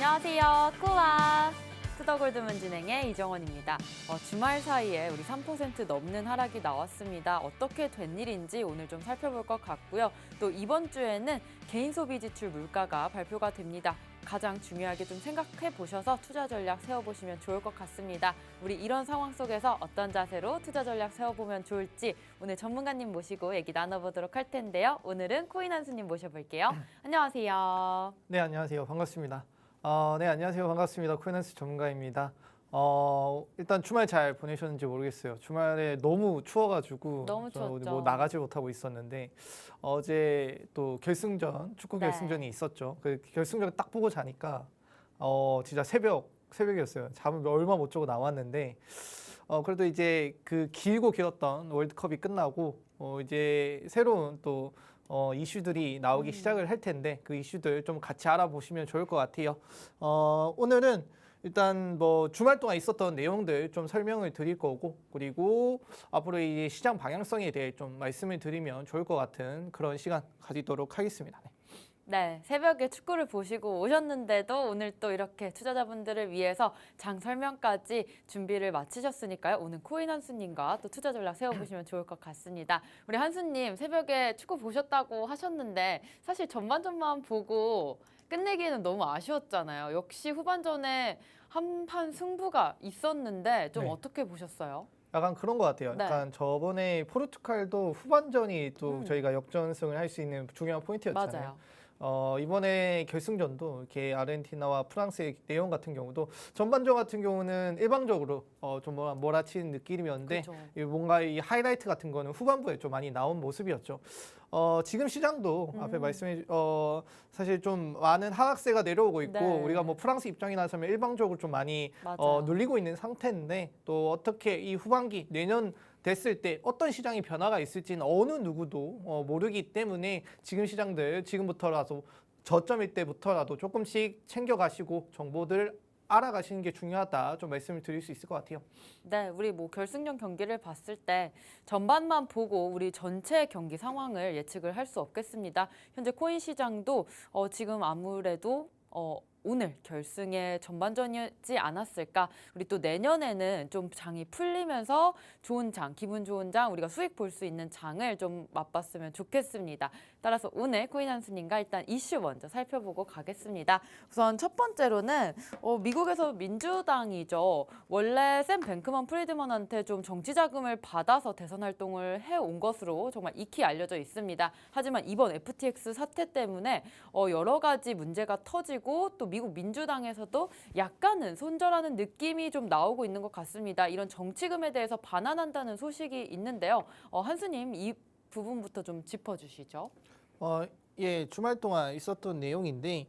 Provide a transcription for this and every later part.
안녕하세요. 꾸와 투더골드문 진행의 이정원입니다. 주말 사이에 우리 3% 넘는 하락이 나왔습니다. 어떻게 된 일인지 오늘 좀 살펴볼 것 같고요. 또 이번 주에는 개인 소비 지출 물가가 발표가 됩니다. 가장 중요하게 좀 생각해 보셔서 투자 전략 세워보시면 좋을 것 같습니다. 우리 이런 상황 속에서 어떤 자세로 투자 전략 세워보면 좋을지 오늘 전문가님 모시고 얘기 나눠보도록 할 텐데요. 오늘은 코인 한수님 모셔볼게요. 안녕하세요. 네, 안녕하세요. 반갑습니다. 네, 안녕하세요. 반갑습니다. 코인한스 전문가입니다. 일단 주말 잘 보내셨는지 모르겠어요. 주말에 너무 추워가지고 너무 추웠죠. 뭐 나가지 못하고 있었는데 어제 또 결승전, 축구 네. 결승전이 있었죠. 그 결승전 딱 보고 자니까 진짜 새벽이었어요. 잠을 얼마 못 자고 나왔는데 그래도 이제 그 길고 길었던 월드컵이 끝나고 이제 새로운 또 이슈들이 나오기 시작을 할 텐데 그 이슈들 좀 같이 알아보시면 좋을 것 같아요. 오늘은 일단 뭐 주말 동안 있었던 내용들 좀 설명을 드릴 거고, 그리고 앞으로 이 시장 방향성에 대해 좀 말씀을 드리면 좋을 것 같은 그런 시간 가지도록 하겠습니다. 네, 새벽에 축구를 보시고 오셨는데도 오늘 또 이렇게 투자자분들을 위해서 장 설명까지 준비를 마치셨으니까요. 오늘 코인 한수님과 또 투자 전략 세워보시면 좋을 것 같습니다. 우리 한수님 새벽에 축구 보셨다고 하셨는데 사실 전반전만 보고 끝내기에는 너무 아쉬웠잖아요. 역시 후반전에 한판 승부가 있었는데 좀 네. 어떻게 보셨어요? 약간 그런 것 같아요. 네. 약간 저번에 포르투갈도 후반전이 또 저희가 역전승을 할 수 있는 중요한 포인트였잖아요. 맞아요. 이번에 결승전도 이렇게 아르헨티나와 프랑스의 내용 같은 경우도 전반전 같은 경우는 일방적으로 좀 몰아치는 느낌이었는데 그죠. 뭔가 이 하이라이트 같은 거는 후반부에 좀 많이 나온 모습이었죠. 지금 시장도 앞에 말씀해 사실 좀 많은 하락세가 내려오고 있고 네. 우리가 뭐 프랑스 입장이 나서면 일방적으로 좀 많이 맞아요. 눌리고 있는 상태인데 또 어떻게 이 후반기 내년 됐을 때 어떤 시장이 변화가 있을지는 어느 누구도 모르기 때문에 지금 시장들 지금부터라도 저점일 때부터라도 조금씩 챙겨가시고 정보들 알아가시는 게 중요하다 좀 말씀을 드릴 수 있을 것 같아요. 네, 우리 뭐 결승전 경기를 봤을 때 전반만 보고 우리 전체 경기 상황을 예측을 할 수 없겠습니다. 현재 코인 시장도 지금 아무래도 오늘 결승의 전반전이지 않았을까. 우리 또 내년에는 좀 장이 풀리면서 좋은 장, 기분 좋은 장, 우리가 수익 볼 수 있는 장을 좀 맛봤으면 좋겠습니다. 따라서 오늘 코인 한수님과 일단 이슈 먼저 살펴보고 가겠습니다. 우선 첫 번째로는 미국에서 민주당이죠. 원래 샘 뱅크먼 프리드먼한테 좀 정치 자금을 받아서 대선 활동을 해온 것으로 정말 익히 알려져 있습니다. 하지만 이번 FTX 사태 때문에 여러 가지 문제가 터지고 또 미국 민주당에서도 약간은 손절하는 느낌이 좀 나오고 있는 것 같습니다. 이런 정치금에 대해서 반환한다는 소식이 있는데요. 한수님 이 부분부터 좀 짚어주시죠. 예, 주말 동안 있었던 내용인데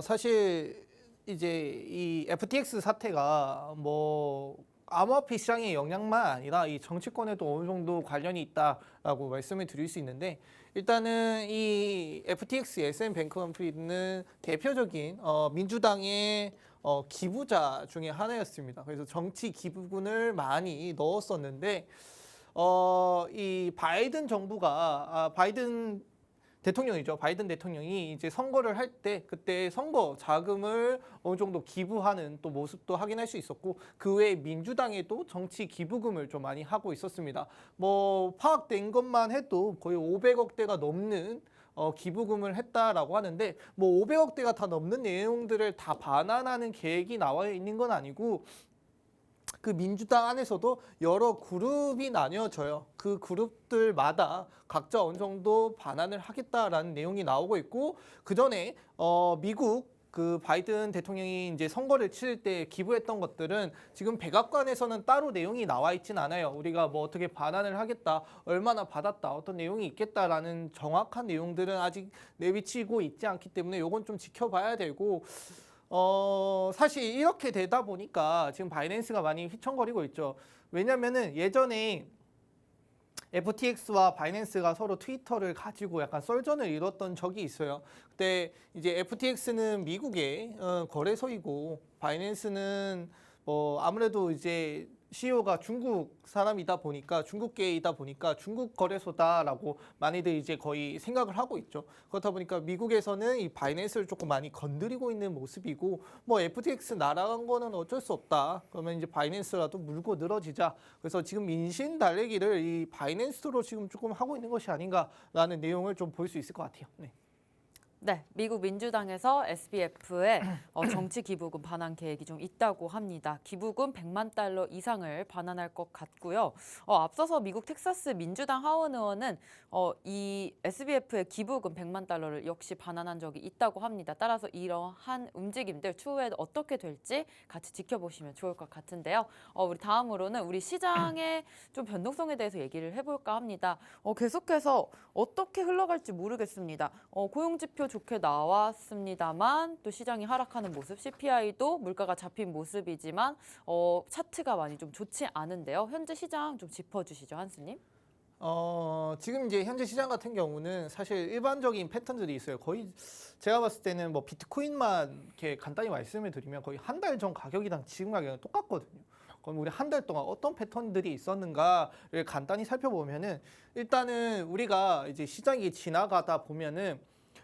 사실 이제 이 FTX 사태가 뭐 암호화폐 시장의 영향만 아니라 이 정치권에도 어느 정도 관련이 있다라고 말씀을 드릴 수 있는데 일단은 이 FTX의 샘 뱅크먼 프리드는 대표적인 민주당의 기부자 중에 하나였습니다. 그래서 정치 기부금을 많이 넣었었는데 이 바이든 정부가 바이든 대통령이죠. 바이든 대통령이 이제 선거를 할 때 그때 선거 자금을 어느 정도 기부하는 또 모습도 확인할 수 있었고 그 외에 민주당에도 정치 기부금을 좀 많이 하고 있었습니다. 뭐 파악된 것만 해도 거의 500억대가 넘는 기부금을 했다라고 하는데 뭐 500억대가 다 넘는 내용들을 다 반환하는 계획이 나와 있는 건 아니고 그 민주당 안에서도 여러 그룹이 나뉘어져요. 그 그룹들마다 각자 어느 정도 반환을 하겠다라는 내용이 나오고 있고 그 전에 미국 그 바이든 대통령이 이제 선거를 치를 때 기부했던 것들은 지금 백악관에서는 따로 내용이 나와 있진 않아요. 우리가 뭐 어떻게 반환을 하겠다, 얼마나 받았다, 어떤 내용이 있겠다라는 정확한 내용들은 아직 내비치고 있지 않기 때문에 이건 좀 지켜봐야 되고. 사실 이렇게 되다 보니까 지금 바이낸스가 많이 휘청거리고 있죠. 왜냐면은 예전에 FTX와 바이낸스가 서로 트위터를 가지고 약간 썰전을 이뤘던 적이 있어요. 그때 이제 FTX는 미국의 거래소이고 바이낸스는 아무래도 이제 CEO가 중국 사람이다 보니까 중국계이다 보니까 중국 거래소다라고 많이들 이제 거의 생각을 하고 있죠. 그렇다 보니까 미국에서는 이 바이낸스를 조금 많이 건드리고 있는 모습이고 뭐 FTX 날아간 거는 어쩔 수 없다. 그러면 이제 바이낸스라도 물고 늘어지자. 그래서 지금 민심 달래기를 이 바이낸스로 지금 조금 하고 있는 것이 아닌가라는 내용을 좀 볼 수 있을 것 같아요. 네. 네, 미국 민주당에서 SBF에 정치 기부금 반환 계획이 좀 있다고 합니다. 기부금 100만 달러 이상을 반환할 것 같고요. 앞서서 미국 텍사스 민주당 하원 의원은 이 SBF의 기부금 100만 달러를 역시 반환한 적이 있다고 합니다. 따라서 이러한 움직임들 추후에 어떻게 될지 같이 지켜보시면 좋을 것 같은데요. 우리 다음으로는 우리 시장의 좀 변동성에 대해서 얘기를 해볼까 합니다. 계속해서 어떻게 흘러갈지 모르겠습니다. 고용지표 좋게 나왔습니다만 또 시장이 하락하는 모습, CPI도 물가가 잡힌 모습이지만 차트가 많이 좀 좋지 않은데요. 현재 시장 좀 짚어주시죠, 한스님. 지금 이제 현재 시장 같은 경우는 사실 일반적인 패턴들이 있어요. 거의 제가 봤을 때는 뭐 비트코인만 이렇게 간단히 말씀을 드리면 거의 한 달 전 가격이랑 지금 가격은 똑같거든요. 그럼 우리 한 달 동안 어떤 패턴들이 있었는가를 간단히 살펴보면은 일단은 우리가 이제 시장이 지나가다 보면은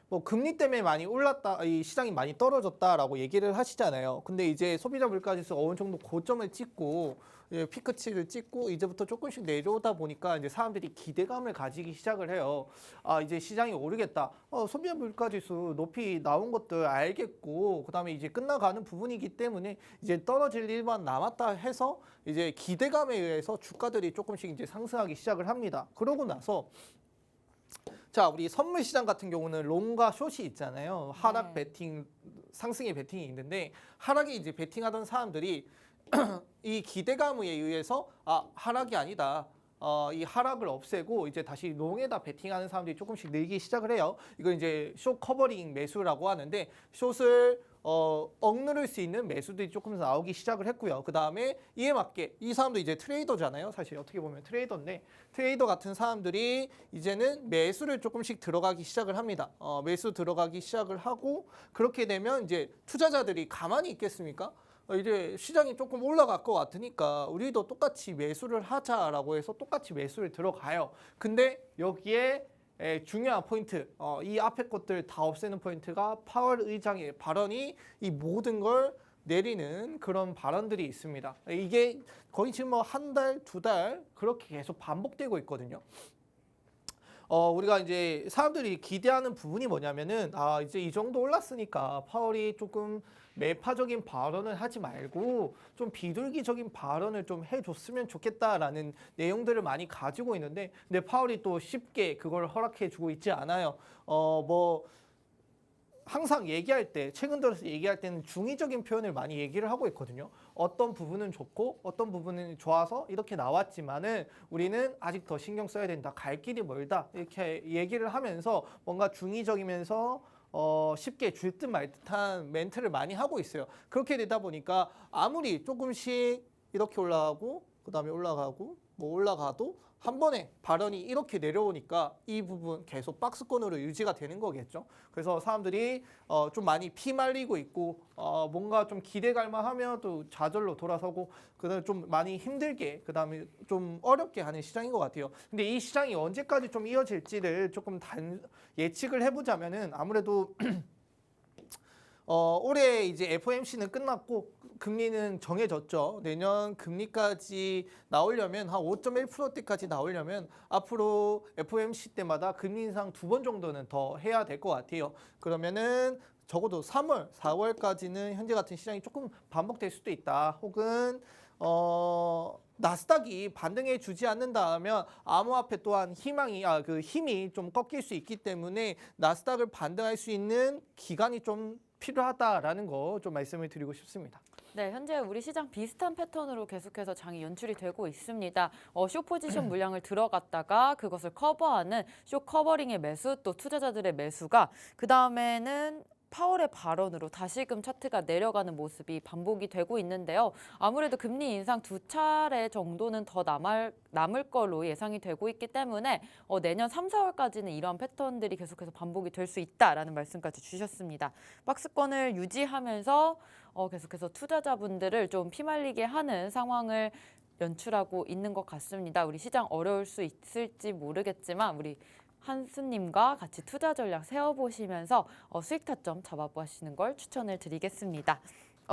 뭐 금리 때문에 많이 올랐다, 이 시장이 많이 떨어졌다라고 얘기를 하시잖아요. 근데 이제 소비자 물가지수 어느 정도 고점을 찍고 피크치를 찍고 이제부터 조금씩 내려오다 보니까 이제 사람들이 기대감을 가지기 시작을 해요. 아, 이제 시장이 오르겠다. 소비자 물가지수 높이 나온 것들 알겠고, 그다음에 이제 끝나가는 부분이기 때문에 이제 떨어질 일만 남았다 해서 이제 기대감에 의해서 주가들이 조금씩 이제 상승하기 시작을 합니다. 그러고 나서 자, 우리 선물 시장 같은 경우는 롱과 숏이 있잖아요. 하락 베팅, 상승의 베팅이 있는데 하락에 이제 베팅하던 사람들이 이 기대감에 의해서 하락이 아니다. 이 하락을 없애고 이제 다시 롱에다 베팅하는 사람들이 조금씩 늘기 시작을 해요. 이걸 이제 숏 커버링 매수라고 하는데 숏을 억누를 수 있는 매수들이 조금 나오기 시작을 했고요. 그 다음에 이에 맞게 이 사람도 이제 트레이더잖아요. 사실 어떻게 보면 트레이더인데 트레이더 같은 사람들이 이제는 매수를 조금씩 들어가기 시작을 합니다. 매수 들어가기 시작을 하고 그렇게 되면 이제 투자자들이 가만히 있겠습니까? 이제 시장이 조금 올라갈 것 같으니까 우리도 똑같이 매수를 하자라고 해서 똑같이 매수를 들어가요. 근데 여기에 중요한 포인트, 이 앞에 것들 다 없애는 포인트가 파월 의장의 발언이 이 모든 걸 내리는 그런 발언들이 있습니다. 이게 거의 지금 뭐 한 달, 두 달 그렇게 계속 반복되고 있거든요. 우리가 이제 사람들이 기대하는 부분이 뭐냐면은 이제 이 정도 올랐으니까 파월이 조금 매파적인 발언을 하지 말고 좀 비둘기적인 발언을 좀 해줬으면 좋겠다라는 내용들을 많이 가지고 있는데 근데 파월이 또 쉽게 그걸 허락해주고 있지 않아요. 뭐 항상 얘기할 때 최근 들어서 얘기할 때는 중의적인 표현을 많이 얘기를 하고 있거든요. 어떤 부분은 좋고 어떤 부분은 좋아서 이렇게 나왔지만은 우리는 아직 더 신경 써야 된다. 갈 길이 멀다. 이렇게 얘기를 하면서 뭔가 중의적이면서 쉽게 줄 듯 말 듯한 멘트를 많이 하고 있어요. 그렇게 되다 보니까 아무리 조금씩 이렇게 올라가고 그다음에 올라가고 뭐 올라가도 한 번에 발언이 이렇게 내려오니까 이 부분 계속 박스권으로 유지가 되는 거겠죠. 그래서 사람들이 좀 많이 피말리고 있고 뭔가 좀 기대갈 만하면 또 좌절로 돌아서고 그다음에 좀 많이 힘들게 그다음에 좀 어렵게 하는 시장인 것 같아요. 근데 이 시장이 언제까지 좀 이어질지를 조금 예측을 해보자면은 아무래도 올해 이제 FOMC는 끝났고 금리는 정해졌죠. 내년 금리까지 나오려면 한 5.1%대까지 나오려면 앞으로 FOMC 때마다 금리 인상 2번 정도는 더 해야 될 것 같아요. 그러면은 적어도 3월, 4월까지는 현재 같은 시장이 조금 반복될 수도 있다. 혹은 나스닥이 반등해 주지 않는다면 암호화폐 또한 그 힘이 좀 꺾일 수 있기 때문에 나스닥을 반등할 수 있는 기간이 좀 필요하다라는 거 좀 말씀을 드리고 싶습니다. 네, 현재 우리 시장 비슷한 패턴으로 계속해서 장이 연출이 되고 있습니다. 숏 포지션 물량을 들어갔다가 그것을 커버하는 숏 커버링의 매수 또 투자자들의 매수가 그 다음에는 파월의 발언으로 다시금 차트가 내려가는 모습이 반복이 되고 있는데요. 아무래도 금리 인상 2차례 정도는 더 남을 걸로 예상이 되고 있기 때문에 내년 3, 4월까지는 이러한 패턴들이 계속해서 반복이 될 수 있다라는 말씀까지 주셨습니다. 박스권을 유지하면서 계속해서 투자자분들을 좀 피말리게 하는 상황을 연출하고 있는 것 같습니다. 우리 시장 어려울 수 있을지 모르겠지만 우리 한수님과 같이 투자 전략 세워보시면서 수익 타점 잡아보시는 걸 추천을 드리겠습니다.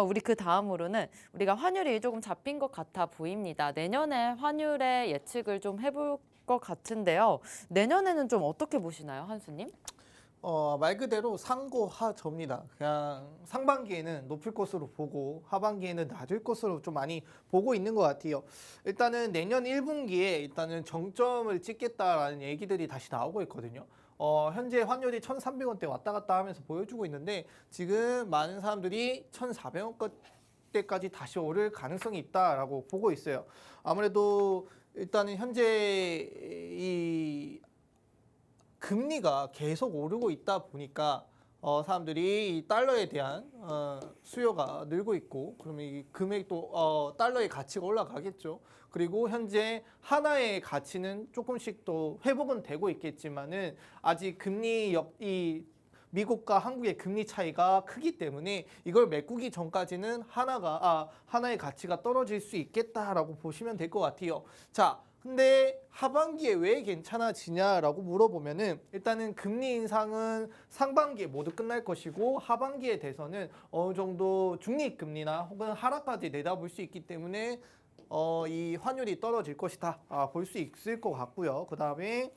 우리 그 다음으로는 우리가 환율이 조금 잡힌 것 같아 보입니다. 내년에 환율의 예측을 좀 해볼 것 같은데요. 내년에는 좀 어떻게 보시나요, 한수님? 말 그대로 상고하저입니다. 그냥 상반기에는 높을 것으로 보고 하반기에는 낮을 것으로 좀 많이 보고 있는 것 같아요. 일단은 내년 1분기에 일단은 정점을 찍겠다라는 얘기들이 다시 나오고 있거든요. 현재 환율이 1,300원대 왔다 갔다 하면서 보여주고 있는데 지금 많은 사람들이 1,400원대까지 다시 오를 가능성이 있다라고 보고 있어요. 아무래도 일단은 현재 이 금리가 계속 오르고 있다 보니까 사람들이 이 달러에 대한 수요가 늘고 있고 그러면 이 금액도 달러의 가치가 올라가겠죠. 그리고 현재 하나의 가치는 조금씩 또 회복은 되고 있겠지만은 아직 이 미국과 한국의 금리 차이가 크기 때문에 이걸 메꾸기 전까지는 하나의 가치가 떨어질 수 있겠다라고 보시면 될 것 같아요. 자, 근데 하반기에 왜 괜찮아지냐라고 물어보면은 일단은 금리 인상은 상반기에 모두 끝날 것이고 하반기에 돼서는 어느 정도 중립금리나 혹은 하락까지 내다볼 수 있기 때문에 이 환율이 떨어질 것이다 볼 수 있을 것 같고요. 그 다음에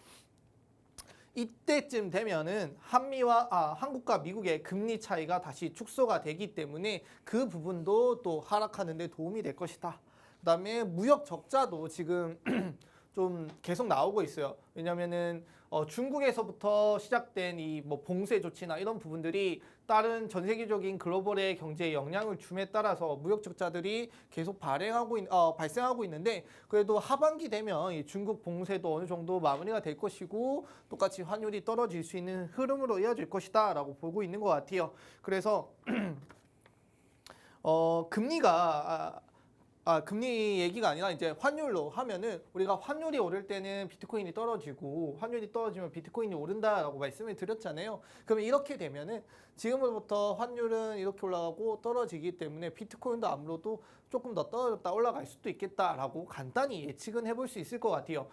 이때쯤 되면은 한국과 미국의 금리 차이가 다시 축소가 되기 때문에 그 부분도 또 하락하는 데 도움이 될 것이다. 그다음에 무역 적자도 지금 좀 계속 나오고 있어요. 왜냐면은 중국에서부터 시작된 이 뭐 봉쇄 조치나 이런 부분들이 다른 전 세계적인 글로벌의 경제에 영향을 줌에 따라서 무역 적자들이 계속 발생하고 있는데 그래도 하반기 되면 이 중국 봉쇄도 어느 정도 마무리가 될 것이고 똑같이 환율이 떨어질 수 있는 흐름으로 이어질 것이다라고 보고 있는 것 같아요. 그래서 금리가 금리 얘기가 아니라 이제 환율로 하면은 우리가 환율이 오를 때는 비트코인이 떨어지고 환율이 떨어지면 비트코인이 오른다라고 말씀을 드렸잖아요. 그러면 이렇게 되면은 지금부터 환율은 이렇게 올라가고 떨어지기 때문에 비트코인도 아무래도 조금 더 떨어졌다 올라갈 수도 있겠다라고 간단히 예측은 해볼 수 있을 것 같아요.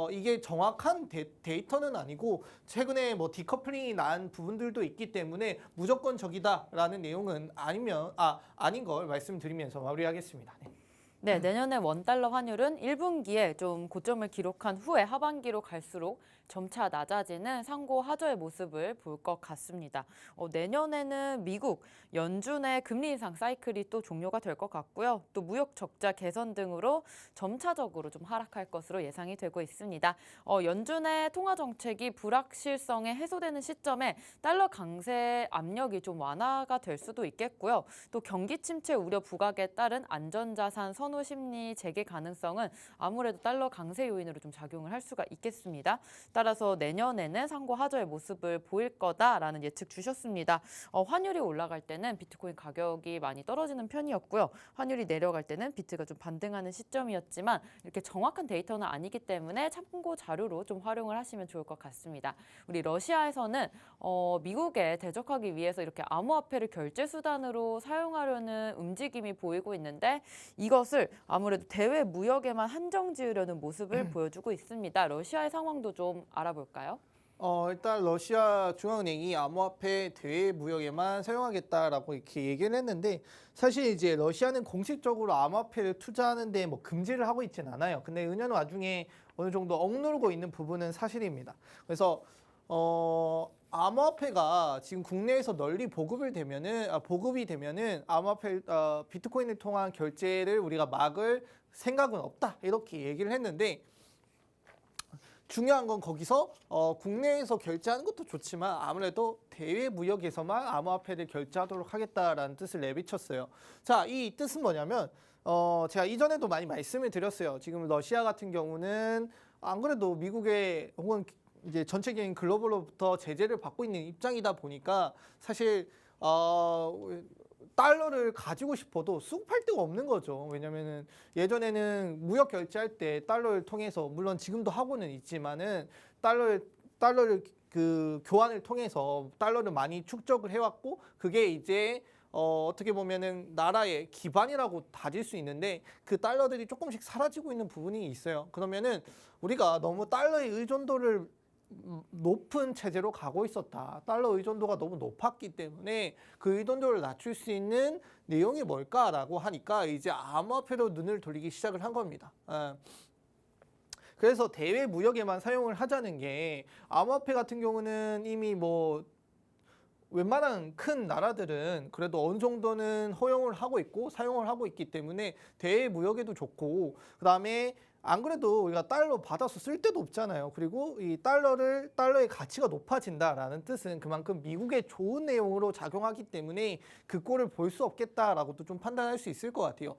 이게 정확한 데이터는 아니고 최근에 뭐 디커플링이 난 부분들도 있기 때문에 무조건 적이다라는 내용은 아닌 걸 말씀드리면서 마무리하겠습니다. 네. 네, 내년에 원달러 환율은 1분기에 좀 고점을 기록한 후에 하반기로 갈수록 점차 낮아지는 상고 하저의 모습을 볼 것 같습니다. 내년에는 미국 연준의 금리 인상 사이클이 또 종료가 될 것 같고요. 또 무역 적자 개선 등으로 점차적으로 좀 하락할 것으로 예상이 되고 있습니다. 연준의 통화 정책이 불확실성에 해소되는 시점에 달러 강세 압력이 좀 완화가 될 수도 있겠고요. 또 경기 침체 우려 부각에 따른 안전자산 선호 심리 재개 가능성은 아무래도 달러 강세 요인으로 좀 작용을 할 수가 있겠습니다. 따라서 내년에는 상고 하저의 모습을 보일 거다라는 예측 주셨습니다. 환율이 올라갈 때는 비트코인 가격이 많이 떨어지는 편이었고요. 환율이 내려갈 때는 비트가 좀 반등하는 시점이었지만 이렇게 정확한 데이터는 아니기 때문에 참고 자료로 좀 활용을 하시면 좋을 것 같습니다. 우리 러시아에서는 미국에 대적하기 위해서 이렇게 암호화폐를 결제 수단으로 사용하려는 움직임이 보이고 있는데 이것을 아무래도 대외 무역에만 한정 지으려는 모습을 보여주고 있습니다. 러시아의 상황도 좀 알아볼까요? 일단 러시아 중앙은행이 암호화폐 대외 무역에만 사용하겠다라고 이렇게 얘기를 했는데 사실 이제 러시아는 공식적으로 암호화폐를 투자하는데 뭐 금지를 하고 있진 않아요. 근데 은연 와중에 어느 정도 억누르고 있는 부분은 사실입니다. 그래서 암호화폐가 지금 국내에서 널리 보급이 되면은 암호화폐 비트코인을 통한 결제를 우리가 막을 생각은 없다 이렇게 얘기를 했는데. 중요한 건 거기서 국내에서 결제하는 것도 좋지만 아무래도 대외 무역에서만 암호화폐를 결제하도록 하겠다라는 뜻을 내비쳤어요. 자, 이 뜻은 뭐냐면 제가 이전에도 많이 말씀을 드렸어요. 지금 러시아 같은 경우는 안 그래도 미국의 혹은 이제 전체적인 글로벌로부터 제재를 받고 있는 입장이다 보니까 사실 달러를 가지고 싶어도 수급할 데가 없는 거죠. 왜냐면은 예전에는 무역 결제할 때 달러를 통해서 물론 지금도 하고는 있지만은 달러를 그 교환을 통해서 달러를 많이 축적을 해왔고 그게 이제 어떻게 보면은 나라의 기반이라고 다질 수 있는데 그 달러들이 조금씩 사라지고 있는 부분이 있어요. 그러면은 우리가 너무 달러의 의존도를 높은 체제로 가고 있었다. 달러 의존도가 너무 높았기 때문에 그 의존도를 낮출 수 있는 내용이 뭘까라고 하니까 이제 암호화폐로 눈을 돌리기 시작을 한 겁니다. 그래서 대외 무역에만 사용을 하자는 게 암호화폐 같은 경우는 이미 뭐 웬만한 큰 나라들은 그래도 어느 정도는 허용을 하고 있고 사용을 하고 있기 때문에 대외 무역에도 좋고 그다음에 안 그래도 우리가 달러 받아서 쓸 데도 없잖아요. 그리고 이 달러의 가치가 높아진다라는 뜻은 그만큼 미국에 좋은 내용으로 작용하기 때문에 그 꼴을 볼 수 없겠다라고도 좀 판단할 수 있을 것 같아요.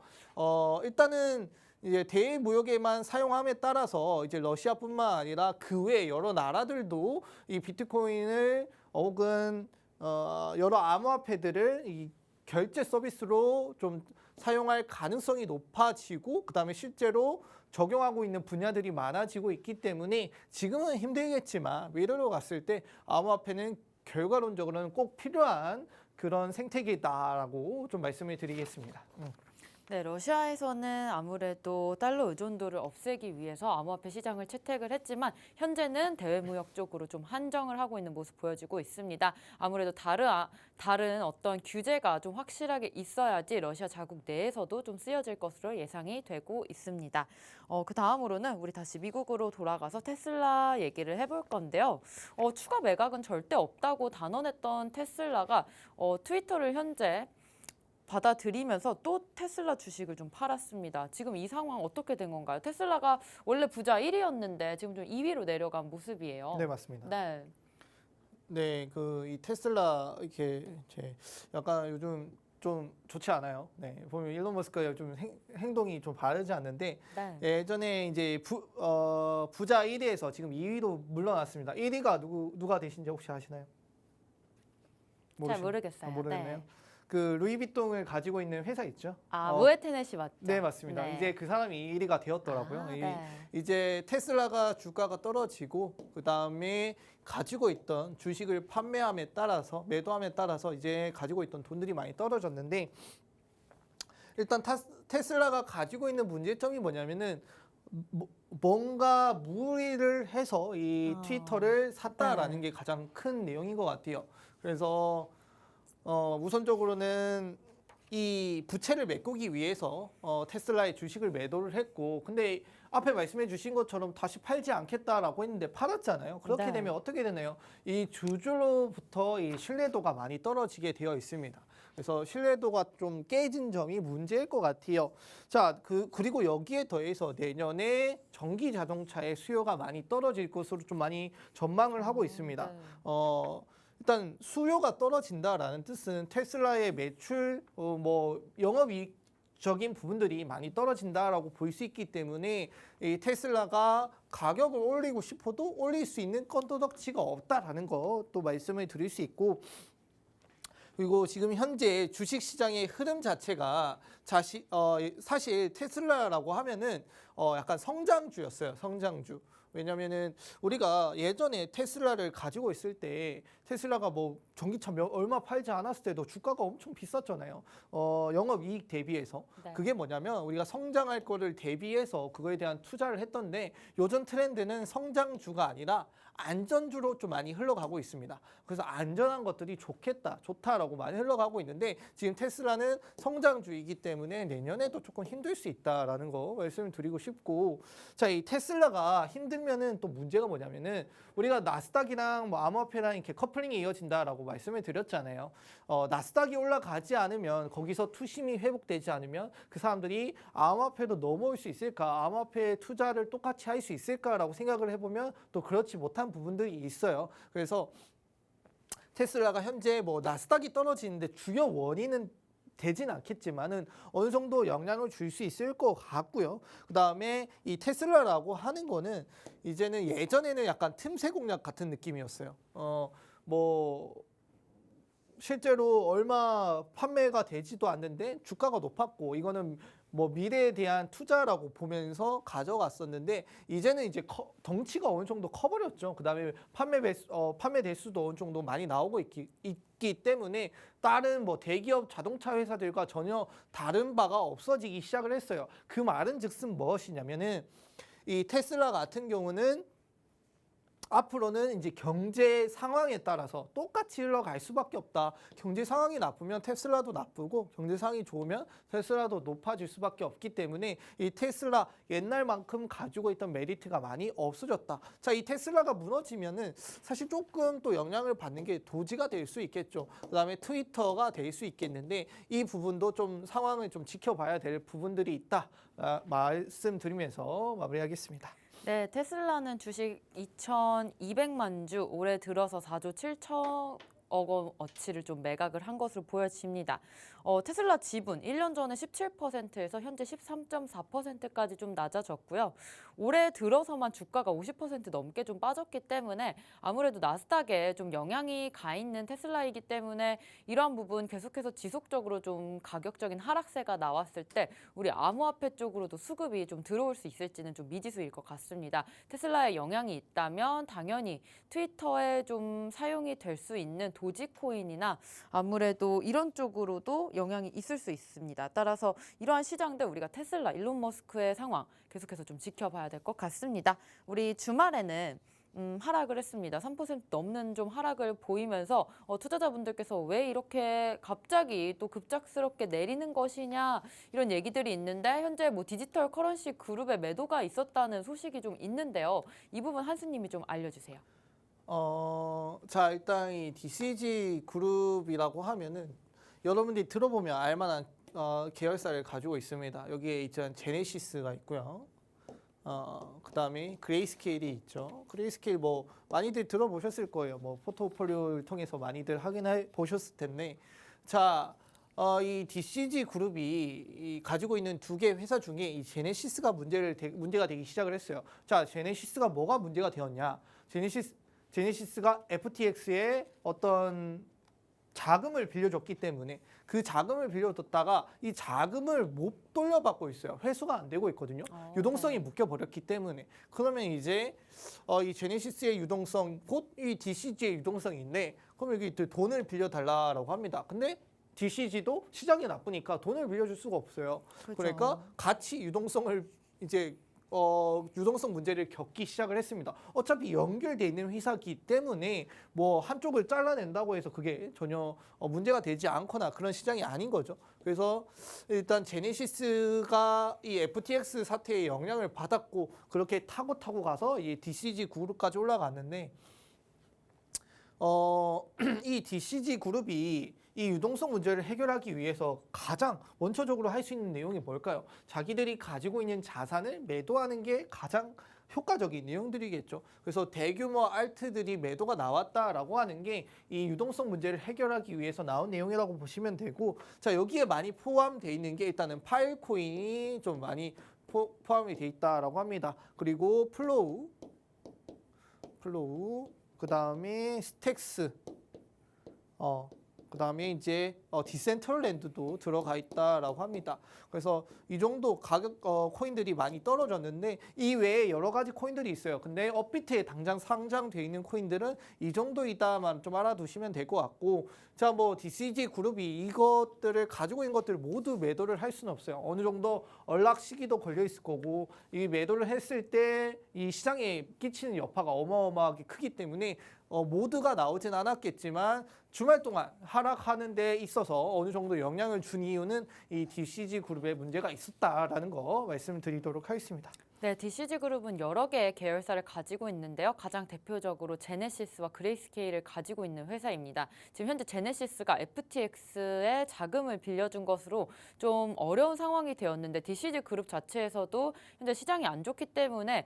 일단은 이제 대외 무역에만 사용함에 따라서 이제 러시아뿐만 아니라 그 외 여러 나라들도 이 비트코인을 혹은 여러 암호화폐들을 이 결제 서비스로 좀 사용할 가능성이 높아지고 그다음에 실제로 적용하고 있는 분야들이 많아지고 있기 때문에 지금은 힘들겠지만 미래로 갔을 때 암호화폐는 결과론적으로는 꼭 필요한 그런 생태계다라고 좀 말씀을 드리겠습니다. 네, 러시아에서는 아무래도 달러 의존도를 없애기 위해서 암호화폐 시장을 채택을 했지만 현재는 대외무역 쪽으로 좀 한정을 하고 있는 모습 보여지고 있습니다. 아무래도 다른 어떤 규제가 좀 확실하게 있어야지 러시아 자국 내에서도 좀 쓰여질 것으로 예상이 되고 있습니다. 그 다음으로는 우리 다시 미국으로 돌아가서 테슬라 얘기를 해볼 건데요. 추가 매각은 절대 없다고 단언했던 테슬라가 트위터를 현재 받아들이면서 또 테슬라 주식을 좀 팔았습니다. 지금 이 상황 어떻게 된 건가요? 테슬라가 원래 부자 1위였는데 지금 좀 2위로 내려간 모습이에요. 네, 맞습니다. 네. 네, 이 테슬라 이렇게 약간 요즘 좀 좋지 않아요. 네, 보면 일론 머스크가 좀 행동이 좀 바르지 않는데 네. 예전에 이제 부자 1위에서 지금 2위로 물러났습니다. 1위가 누가 되신지 혹시 아시나요? 잘 모르겠어요. 모르겠나요? 네. 그 루이비통을 가지고 있는 회사 있죠? 모에 테넷이 맞죠? 네, 맞습니다. 네. 이제 그 사람이 1위가 되었더라고요. 네. 이제 테슬라가 주가가 떨어지고 그 다음에 가지고 있던 주식을 판매함에 따라서 매도함에 따라서 이제 가지고 있던 돈들이 많이 떨어졌는데 일단 테슬라가 가지고 있는 문제점이 뭐냐면은 뭔가 무리를 해서 이 트위터를 샀다라는 게 가장 큰 내용인 것 같아요. 그래서 우선적으로는 이 부채를 메꾸기 위해서 테슬라의 주식을 매도를 했고 근데 앞에 말씀해 주신 것처럼 다시 팔지 않겠다라고 했는데 팔았잖아요. 그렇게 네. 되면 어떻게 되나요? 이 주주로부터 이 신뢰도가 많이 떨어지게 되어 있습니다. 그래서 신뢰도가 좀 깨진 점이 문제일 것 같아요. 자, 그리고 여기에 더해서 내년에 전기 자동차의 수요가 많이 떨어질 것으로 좀 많이 전망을 하고 있습니다. 네. 일단 수요가 떨어진다라는 뜻은 테슬라의 매출, 영업이익적인 부분들이 많이 떨어진다라고 볼 수 있기 때문에 이 테슬라가 가격을 올리고 싶어도 올릴 수 있는 건더덕지가 없다라는 것도 말씀을 드릴 수 있고 그리고 지금 현재 주식 시장의 흐름 자체가 사실 테슬라라고 하면은 약간 성장주였어요. 성장주. 왜냐면은 우리가 예전에 테슬라를 가지고 있을 때 테슬라가 뭐 전기차 얼마 팔지 않았을 때도 주가가 엄청 비쌌잖아요. 영업이익 대비해서. 네. 그게 뭐냐면 우리가 성장할 거를 대비해서 그거에 대한 투자를 했던데 요즘 트렌드는 성장주가 아니라 안전주로 좀 많이 흘러가고 있습니다. 그래서 안전한 것들이 좋다라고 많이 흘러가고 있는데 지금 테슬라는 성장주이기 때문에 내년에도 조금 힘들 수 있다라는 거 말씀을 드리고 싶고 자, 이 테슬라가 힘들면은 또 문제가 뭐냐면은 우리가 나스닥이랑 뭐 암호화폐랑 이렇게 커플링이 이어진다라고 말씀을 드렸잖아요. 나스닥이 올라가지 않으면 거기서 투심이 회복되지 않으면 그 사람들이 암호화폐로 넘어올 수 있을까? 암호화폐 투자를 똑같이 할 수 있을까라고 생각을 해보면 또 그렇지 못한 부분들이 있어요. 그래서 테슬라가 현재 뭐 나스닥이 떨어지는데 주요 원인은 되진 않겠지만은 어느 정도 영향을 줄 수 있을 것 같고요. 그 다음에 이 테슬라라고 하는 거는 이제는 예전에는 약간 틈새 공략 같은 느낌이었어요. 실제로 얼마 판매가 되지도 않는데 주가가 높았고 이거는 뭐 미래에 대한 투자라고 보면서 가져갔었는데 이제는 이제 덩치가 어느 정도 커버렸죠. 그다음에 판매 대수도 어느 정도 많이 나오고 있기 때문에 다른 뭐 대기업 자동차 회사들과 전혀 다른 바가 없어지기 시작을 했어요. 그 말은즉슨 무엇이냐면은 이 테슬라 같은 경우는 앞으로는 이제 경제 상황에 따라서 똑같이 흘러갈 수밖에 없다. 경제 상황이 나쁘면 테슬라도 나쁘고 경제 상황이 좋으면 테슬라도 높아질 수밖에 없기 때문에 이 테슬라 옛날만큼 가지고 있던 메리트가 많이 없어졌다. 자, 이 테슬라가 무너지면은 사실 조금 또 영향을 받는 게 도지가 될 수 있겠죠. 그다음에 트위터가 될 수 있겠는데 이 부분도 좀 상황을 좀 지켜봐야 될 부분들이 있다. 말씀드리면서 마무리하겠습니다. 네, 테슬라는 주식 2,200만 주 올해 들어서 4조 7천억 원어치를 좀 매각을 한 것으로 보여집니다. 테슬라 지분 1년 전에 17%에서 현재 13.4%까지 좀 낮아졌고요. 올해 들어서만 주가가 50% 넘게 좀 빠졌기 때문에 아무래도 나스닥에 좀 영향이 가 있는 테슬라이기 때문에 이러한 부분 계속해서 지속적으로 좀 가격적인 하락세가 나왔을 때 우리 암호화폐 쪽으로도 수급이 좀 들어올 수 있을지는 좀 미지수일 것 같습니다. 테슬라에 영향이 있다면 당연히 트위터에 좀 사용이 될 수 있는 도지코인이나 아무래도 이런 쪽으로도 영향이 있을 수 있습니다. 따라서 이러한 시장들 우리가 테슬라, 일론 머스크의 상황 계속해서 좀 지켜봐야 될 것 같습니다. 우리 주말에는 하락을 했습니다. 3% 넘는 좀 하락을 보이면서 투자자분들께서 왜 이렇게 갑자기 또 급작스럽게 내리는 것이냐 이런 얘기들이 있는데 현재 뭐 디지털 커런시 그룹의 매도가 있었다는 소식이 좀 있는데요. 이 부분 한수님이 좀 알려주세요. 자, 일단 이 DCG 그룹이라고 하면은 여러분들이 들어보면 알만한 계열사를 가지고 있습니다. 여기에 일단 제네시스가 있고요. 그다음에 그레이스케일이 있죠. 그레이스케일 뭐 많이들 들어보셨을 거예요. 뭐 포트폴리오를 통해서 많이들 확인해 보셨을 텐데, 자, 이 DCG 그룹이 가지고 있는 두 개 회사 중에 이 제네시스가 문제가 되기 시작을 했어요. 자, 제네시스가 뭐가 문제가 되었냐? 제네시스가 FTX의 어떤 자금을 빌려줬기 때문에 그 자금을 빌려줬다가 이 자금을 못 돌려받고 있어요. 회수가 안 되고 있거든요. 유동성이 묶여버렸기 때문에. 그러면 이제 이 제네시스의 유동성, 곧 이 DCG의 유동성인데 그럼 여기 돈을 빌려달라고 합니다. 근데 DCG도 시장이 나쁘니까 돈을 빌려줄 수가 없어요. 그렇죠. 그러니까 같이 유동성을 이제 유동성 문제를 겪기 시작을 했습니다. 어차피 연결돼 있는 회사이기 때문에 뭐 한쪽을 잘라낸다고 해서 그게 전혀 문제가 되지 않거나 그런 시장이 아닌 거죠. 그래서 일단 제네시스가 이 FTX 사태에 영향을 받았고 그렇게 타고 가서 이 DCG 그룹까지 올라갔는데 이 DCG 그룹이 이 유동성 문제를 해결하기 위해서 가장 원초적으로 할 수 있는 내용이 뭘까요? 자기들이 가지고 있는 자산을 매도하는 게 가장 효과적인 내용들이겠죠. 그래서 대규모 알트들이 매도가 나왔다라고 하는 게 이 유동성 문제를 해결하기 위해서 나온 내용이라고 보시면 되고, 자, 여기에 많이 포함되어 있는 게 일단은 파일코인이 좀 많이 포함이 되어 있다라고 합니다. 그리고 플로우, 그 다음에 스택스, 그 다음에 이제 디센트럴랜드도 들어가 있다라고 합니다. 그래서 이 정도 가격 코인들이 많이 떨어졌는데 이 외에 여러 가지 코인들이 있어요. 근데 업비트에 당장 상장되어 있는 코인들은 이 정도이다만 좀 알아두시면 될 것 같고, 자, 뭐 DCG 그룹이 이것들을 가지고 있는 것들을 모두 매도를 할 수는 없어요. 어느 정도 언락 시기도 걸려 있을 거고 이 매도를 했을 때 이 시장에 끼치는 여파가 어마어마하게 크기 때문에 모두가 나오진 않았겠지만 주말 동안 하락하는 데 있어서 어느 정도 영향을 준 이유는 이 DCG 그룹에 문제가 있었다라는 거 말씀드리도록 하겠습니다. 네, DCG 그룹은 여러 개의 계열사를 가지고 있는데요. 가장 대표적으로 제네시스와 그레이스케일을 가지고 있는 회사입니다. 지금 현재 제네시스가 FTX에 자금을 빌려준 것으로 좀 어려운 상황이 되었는데 DCG 그룹 자체에서도 현재 시장이 안 좋기 때문에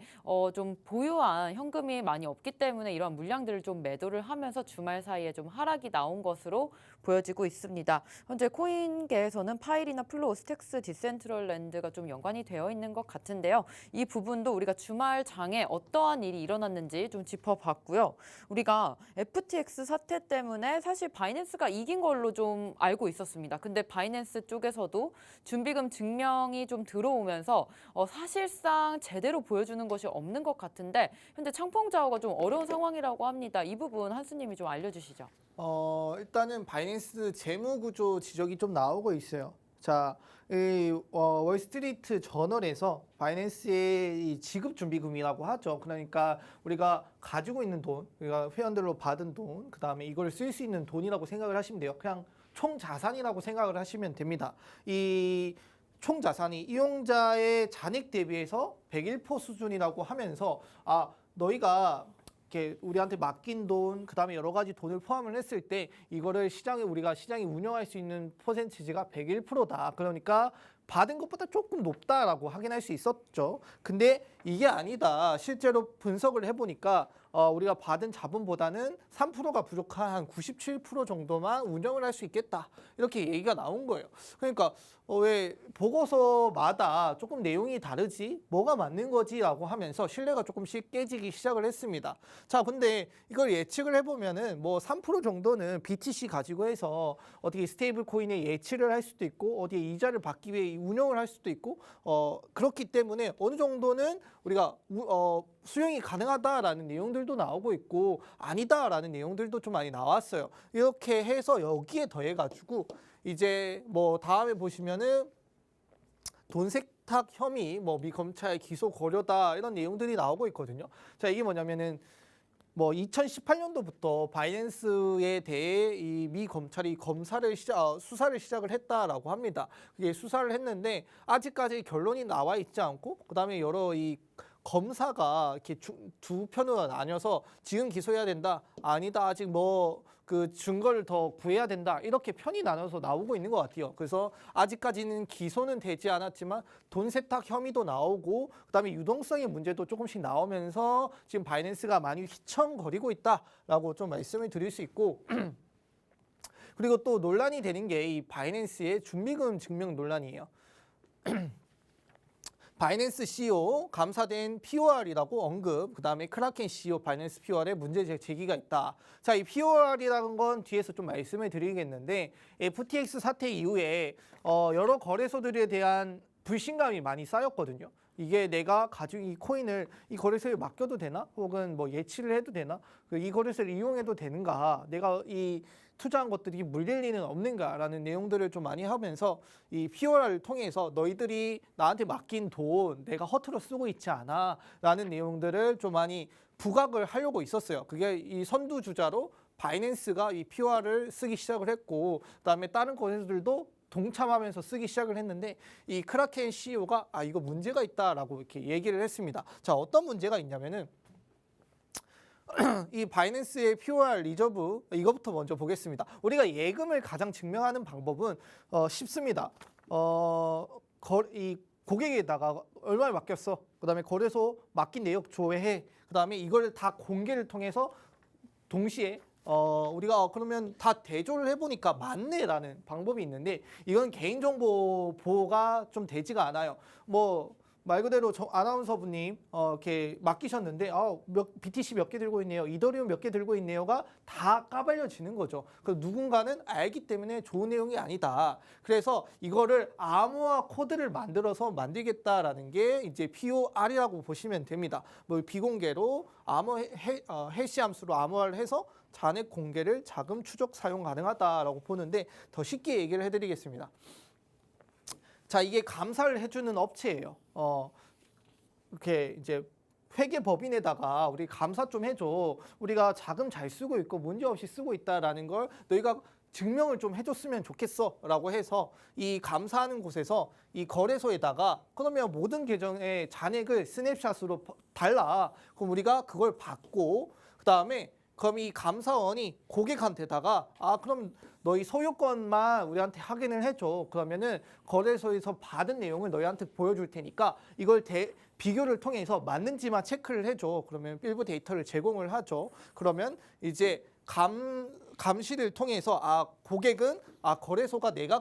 좀 보유한 현금이 많이 없기 때문에 이러한 물량들을 좀 매도를 하면서 주말 사이에 좀 하락이 나온 것으로 보여지고 있습니다. 현재 코인계에서는 파일이나 플로우, 스택스, 디센트럴랜드가 좀 연관이 되어 있는 것 같은데요. 이 이 부분도 우리가 주말 장에 어떠한 일이 일어났는지 좀 짚어봤고요. 우리가 FTX 사태 때문에 사실 바이낸스가 이긴 걸로 좀 알고 있었습니다. 근데 바이낸스 쪽에서도 준비금 증명이 좀 들어오면서 사실상 제대로 보여주는 것이 없는 것 같은데 현재 창펑자오가 좀 어려운 상황이라고 합니다. 이 부분 한수님이 좀 알려주시죠. 일단은 바이낸스 재무 구조 지적이 좀 나오고 있어요. 자, 이 월스트리트 저널에서 바이낸스의 이 지급 준비금이라고 하죠. 그러니까 우리가 가지고 있는 돈, 우리가 회원들로 받은 돈, 그다음에 이걸 쓸 수 있는 돈이라고 생각을 하시면 돼요. 그냥 총 자산이라고 생각을 하시면 됩니다. 이 총 자산이 이용자의 잔액 대비해서 101% 수준이라고 하면서 너희가 이렇게 우리한테 맡긴 돈, 그다음에 여러 가지 돈을 포함을 했을 때 이거를 우리가 시장이 운영할 수 있는 퍼센티지가 101%다. 그러니까 받은 것보다 조금 높다라고 확인할 수 있었죠. 근데 이게 아니다. 실제로 분석을 해보니까 우리가 받은 자본보다는 3%가 부족한 한 97% 정도만 운영을 할 수 있겠다. 이렇게 얘기가 나온 거예요. 그러니까 왜 보고서마다 조금 내용이 다르지? 뭐가 맞는 거지라고 하면서 신뢰가 조금씩 깨지기 시작을 했습니다. 자, 근데 이걸 예측을 해보면은 뭐 3% 정도는 BTC 가지고 해서 어떻게 스테이블 코인에 예치를 할 수도 있고 어디에 이자를 받기 위해 운영을 할 수도 있고 그렇기 때문에 어느 정도는 우리가 수용이 가능하다라는 내용들도 나오고 있고 아니다라는 내용들도 좀 많이 나왔어요. 이렇게 해서 여기에 더해가지고 이제 뭐 다음에 보시면은 돈 세탁 혐의 뭐 미 검찰 기소 고려다 이런 내용들이 나오고 있거든요. 자, 이게 뭐냐면은 뭐 2018년도부터 바이낸스에 대해 이 미 검찰이 수사를 시작을 했다라고 합니다. 그게 수사를 했는데 아직까지 결론이 나와 있지 않고 그다음에 여러 이 검사가 이렇게 두 편으로 나뉘어서 지금 기소해야 된다, 아니다, 아직 뭐 그 증거를 더 구해야 된다, 이렇게 편이 나눠서 나오고 있는 것 같아요. 그래서 아직까지는 기소는 되지 않았지만 돈 세탁 혐의도 나오고 그다음에 유동성의 문제도 조금씩 나오면서 지금 바이낸스가 많이 휘청거리고 있다라고 좀 말씀을 드릴 수 있고 그리고 또 논란이 되는 게 이 바이낸스의 준비금 증명 논란이에요. 바이낸스 CEO 감사된 POR이라고 언급, 그다음에 크라켄 CEO 바이낸스 POR에 문제 제기가 있다. 자, 이 POR이라는 건 뒤에서 좀 말씀을 드리겠는데 FTX 사태 이후에 여러 거래소들에 대한 불신감이 많이 쌓였거든요. 이게 내가 가지고 이 코인을 이 거래소에 맡겨도 되나? 혹은 뭐 예치를 해도 되나? 이 거래소를 이용해도 되는가? 내가 이 투자한 것들이 물릴 리는 없는가라는 내용들을 좀 많이 하면서 이 POR을 통해서 너희들이 나한테 맡긴 돈 내가 허투루 쓰고 있지 않아 라는 내용들을 좀 많이 부각을 하려고 있었어요. 그게 이 선두주자로 바이낸스가 이 POR을 쓰기 시작을 했고 그다음에 다른 거래소들도 동참하면서 쓰기 시작을 했는데 이 크라켄 CEO가 이거 문제가 있다라고 이렇게 얘기를 했습니다. 자, 어떤 문제가 있냐면은 이 바이낸스의 POR 리저브 이것부터 먼저 보겠습니다. 우리가 예금을 가장 증명하는 방법은 쉽습니다. 이 고객에다가 얼마를 맡겼어. 그다음에 거래소 맡긴 내역 조회해. 그다음에 이걸 다 공개를 통해서 동시에 우리가 그러면 다 대조를 해보니까 맞네라는 방법이 있는데 이건 개인정보 보호가 좀 되지가 않아요. 뭐 말 그대로 아나운서분님 이렇게 맡기셨는데 BTC 몇 개 들고 있네요, 이더리움 몇 개 들고 있네요가 다 까발려지는 거죠. 그래서 누군가는 알기 때문에 좋은 내용이 아니다. 그래서 이거를 암호화 코드를 만들겠다라는 게 이제 POR이라고 보시면 됩니다. 뭐 비공개로 해시 함수로 암호화를 해서 잔액 공개를 자금 추적 사용 가능하다라고 보는데 더 쉽게 얘기를 해드리겠습니다. 자, 이게 감사를 해주는 업체예요. 이렇게 이제 회계법인에다가 우리 감사 좀 해줘. 우리가 자금 잘 쓰고 있고 문제 없이 쓰고 있다라는 걸 너희가 증명을 좀 해줬으면 좋겠어라고 해서 이 감사하는 곳에서 이 거래소에다가 그러면 모든 계정의 잔액을 스냅샷으로 달라. 그럼 우리가 그걸 받고 그다음에 그럼 이 감사원이 고객한테다가 그럼 너희 소유권만 우리한테 확인을 해줘. 그러면은 거래소에서 받은 내용을 너희한테 보여줄 테니까 이걸 비교를 통해서 맞는지만 체크를 해줘. 그러면 일부 데이터를 제공을 하죠. 그러면 이제 감시를 통해서 고객은 거래소가 내가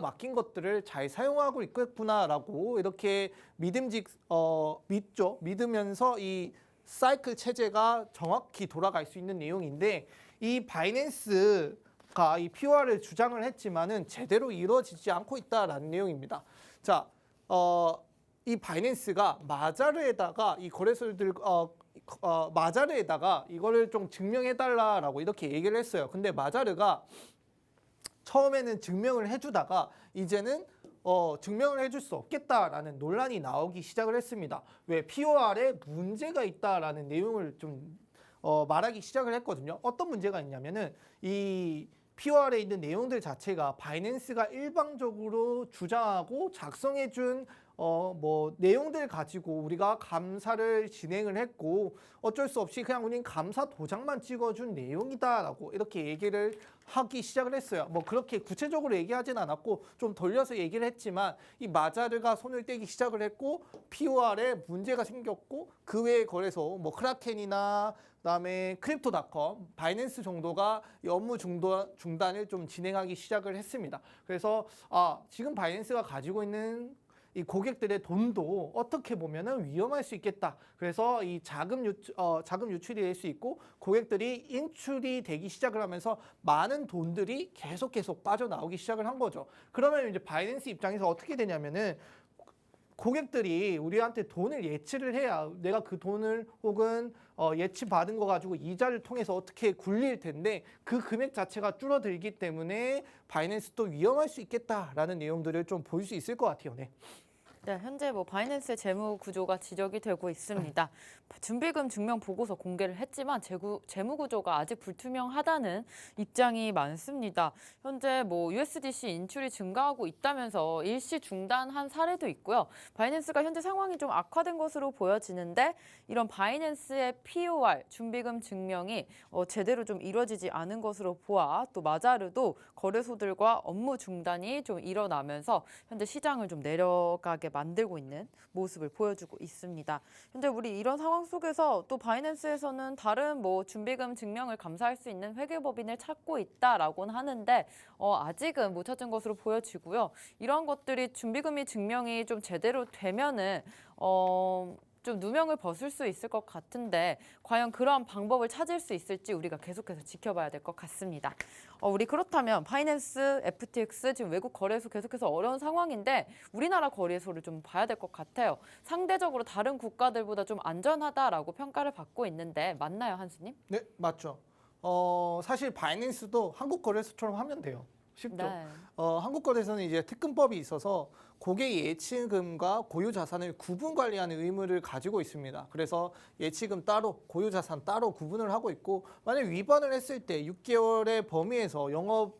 맡긴 것들을 잘 사용하고 있겠구나라고 이렇게 믿으면서 이 사이클 체제가 정확히 돌아갈 수 있는 내용인데, 이 바이낸스가 이 POR을 주장을 했지만은 제대로 이루어지지 않고 있다라는 내용입니다. 자, 이 바이낸스가 마자르에다가 이 거래소들 마자르에다가 이거를 좀 증명해달라라고 이렇게 얘기를 했어요. 근데 마자르가 처음에는 증명을 해주다가 이제는 증명을 해줄 수 없겠다라는 논란이 나오기 시작을 했습니다. 왜? POR에 문제가 있다라는 내용을 좀 말하기 시작을 했거든요. 어떤 문제가 있냐면은 이 POR에 있는 내용들 자체가 바이낸스가 일방적으로 주장하고 작성해준 내용들 가지고 우리가 감사를 진행을 했고 어쩔 수 없이 그냥 우린 감사 도장만 찍어준 내용이다라고 이렇게 얘기를 하기 시작을 했어요. 뭐 그렇게 구체적으로 얘기하진 않았고 좀 돌려서 얘기를 했지만 이 마자르가 손을 떼기 시작을 했고 POR에 문제가 생겼고 그 외의 거래소 뭐 크라켄이나 그다음에 크립토닷컴, 바이낸스 정도가 이 업무 중단을 좀 진행하기 시작을 했습니다. 그래서 지금 바이낸스가 가지고 있는 이 고객들의 돈도 어떻게 보면은 위험할 수 있겠다. 그래서 이 자금 유출이 될 수 있고 고객들이 인출이 되기 시작을 하면서 많은 돈들이 계속 빠져나오기 시작을 한 거죠. 그러면 이제 바이낸스 입장에서 어떻게 되냐면은 고객들이 우리한테 돈을 예치를 해야 내가 그 돈을 혹은 예치 받은 거 가지고 이자를 통해서 어떻게 굴릴 텐데 그 금액 자체가 줄어들기 때문에 바이낸스도 위험할 수 있겠다라는 내용들을 좀 볼 수 있을 것 같아요. 네. 네, 현재 바이낸스의 재무 구조가 지적이 되고 있습니다. 준비금 증명 보고서 공개를 했지만 재무 구조가 아직 불투명하다는 입장이 많습니다. 현재 USDC 인출이 증가하고 있다면서 일시 중단한 사례도 있고요. 바이낸스가 현재 상황이 좀 악화된 것으로 보여지는데 이런 바이낸스의 POR 준비금 증명이 제대로 좀 이루어지지 않은 것으로 보아 또 마자르도 거래소들과 업무 중단이 좀 일어나면서 현재 시장을 좀 내려가게 만들고 있는 모습을 보여주고 있습니다. 현재 우리 이런 상황 속에서 또 바이낸스에서는 다른 준비금 증명을 감사할 수 있는 회계법인을 찾고 있다라고는 하는데 아직은 못 찾은 것으로 보여지고요. 이런 것들이 준비금이 증명이 좀 제대로 되면은 좀 누명을 벗을 수 있을 것 같은데 과연 그러한 방법을 찾을 수 있을지 우리가 계속해서 지켜봐야 될 것 같습니다. 우리 그렇다면 바이낸스, FTX 지금 외국 거래소 계속해서 어려운 상황인데 우리나라 거래소를 좀 봐야 될 것 같아요. 상대적으로 다른 국가들보다 좀 안전하다라고 평가를 받고 있는데 맞나요, 한수님? 네, 맞죠. 사실 바이낸스도 한국 거래소처럼 하면 돼요. 쉽죠. 네. 한국 거래소는 이제 특근법이 있어서 고객 예치금과 고유 자산을 구분 관리하는 의무를 가지고 있습니다. 그래서 예치금 따로, 고유 자산 따로 구분을 하고 있고 만약 위반을 했을 때 6개월의 범위에서 영업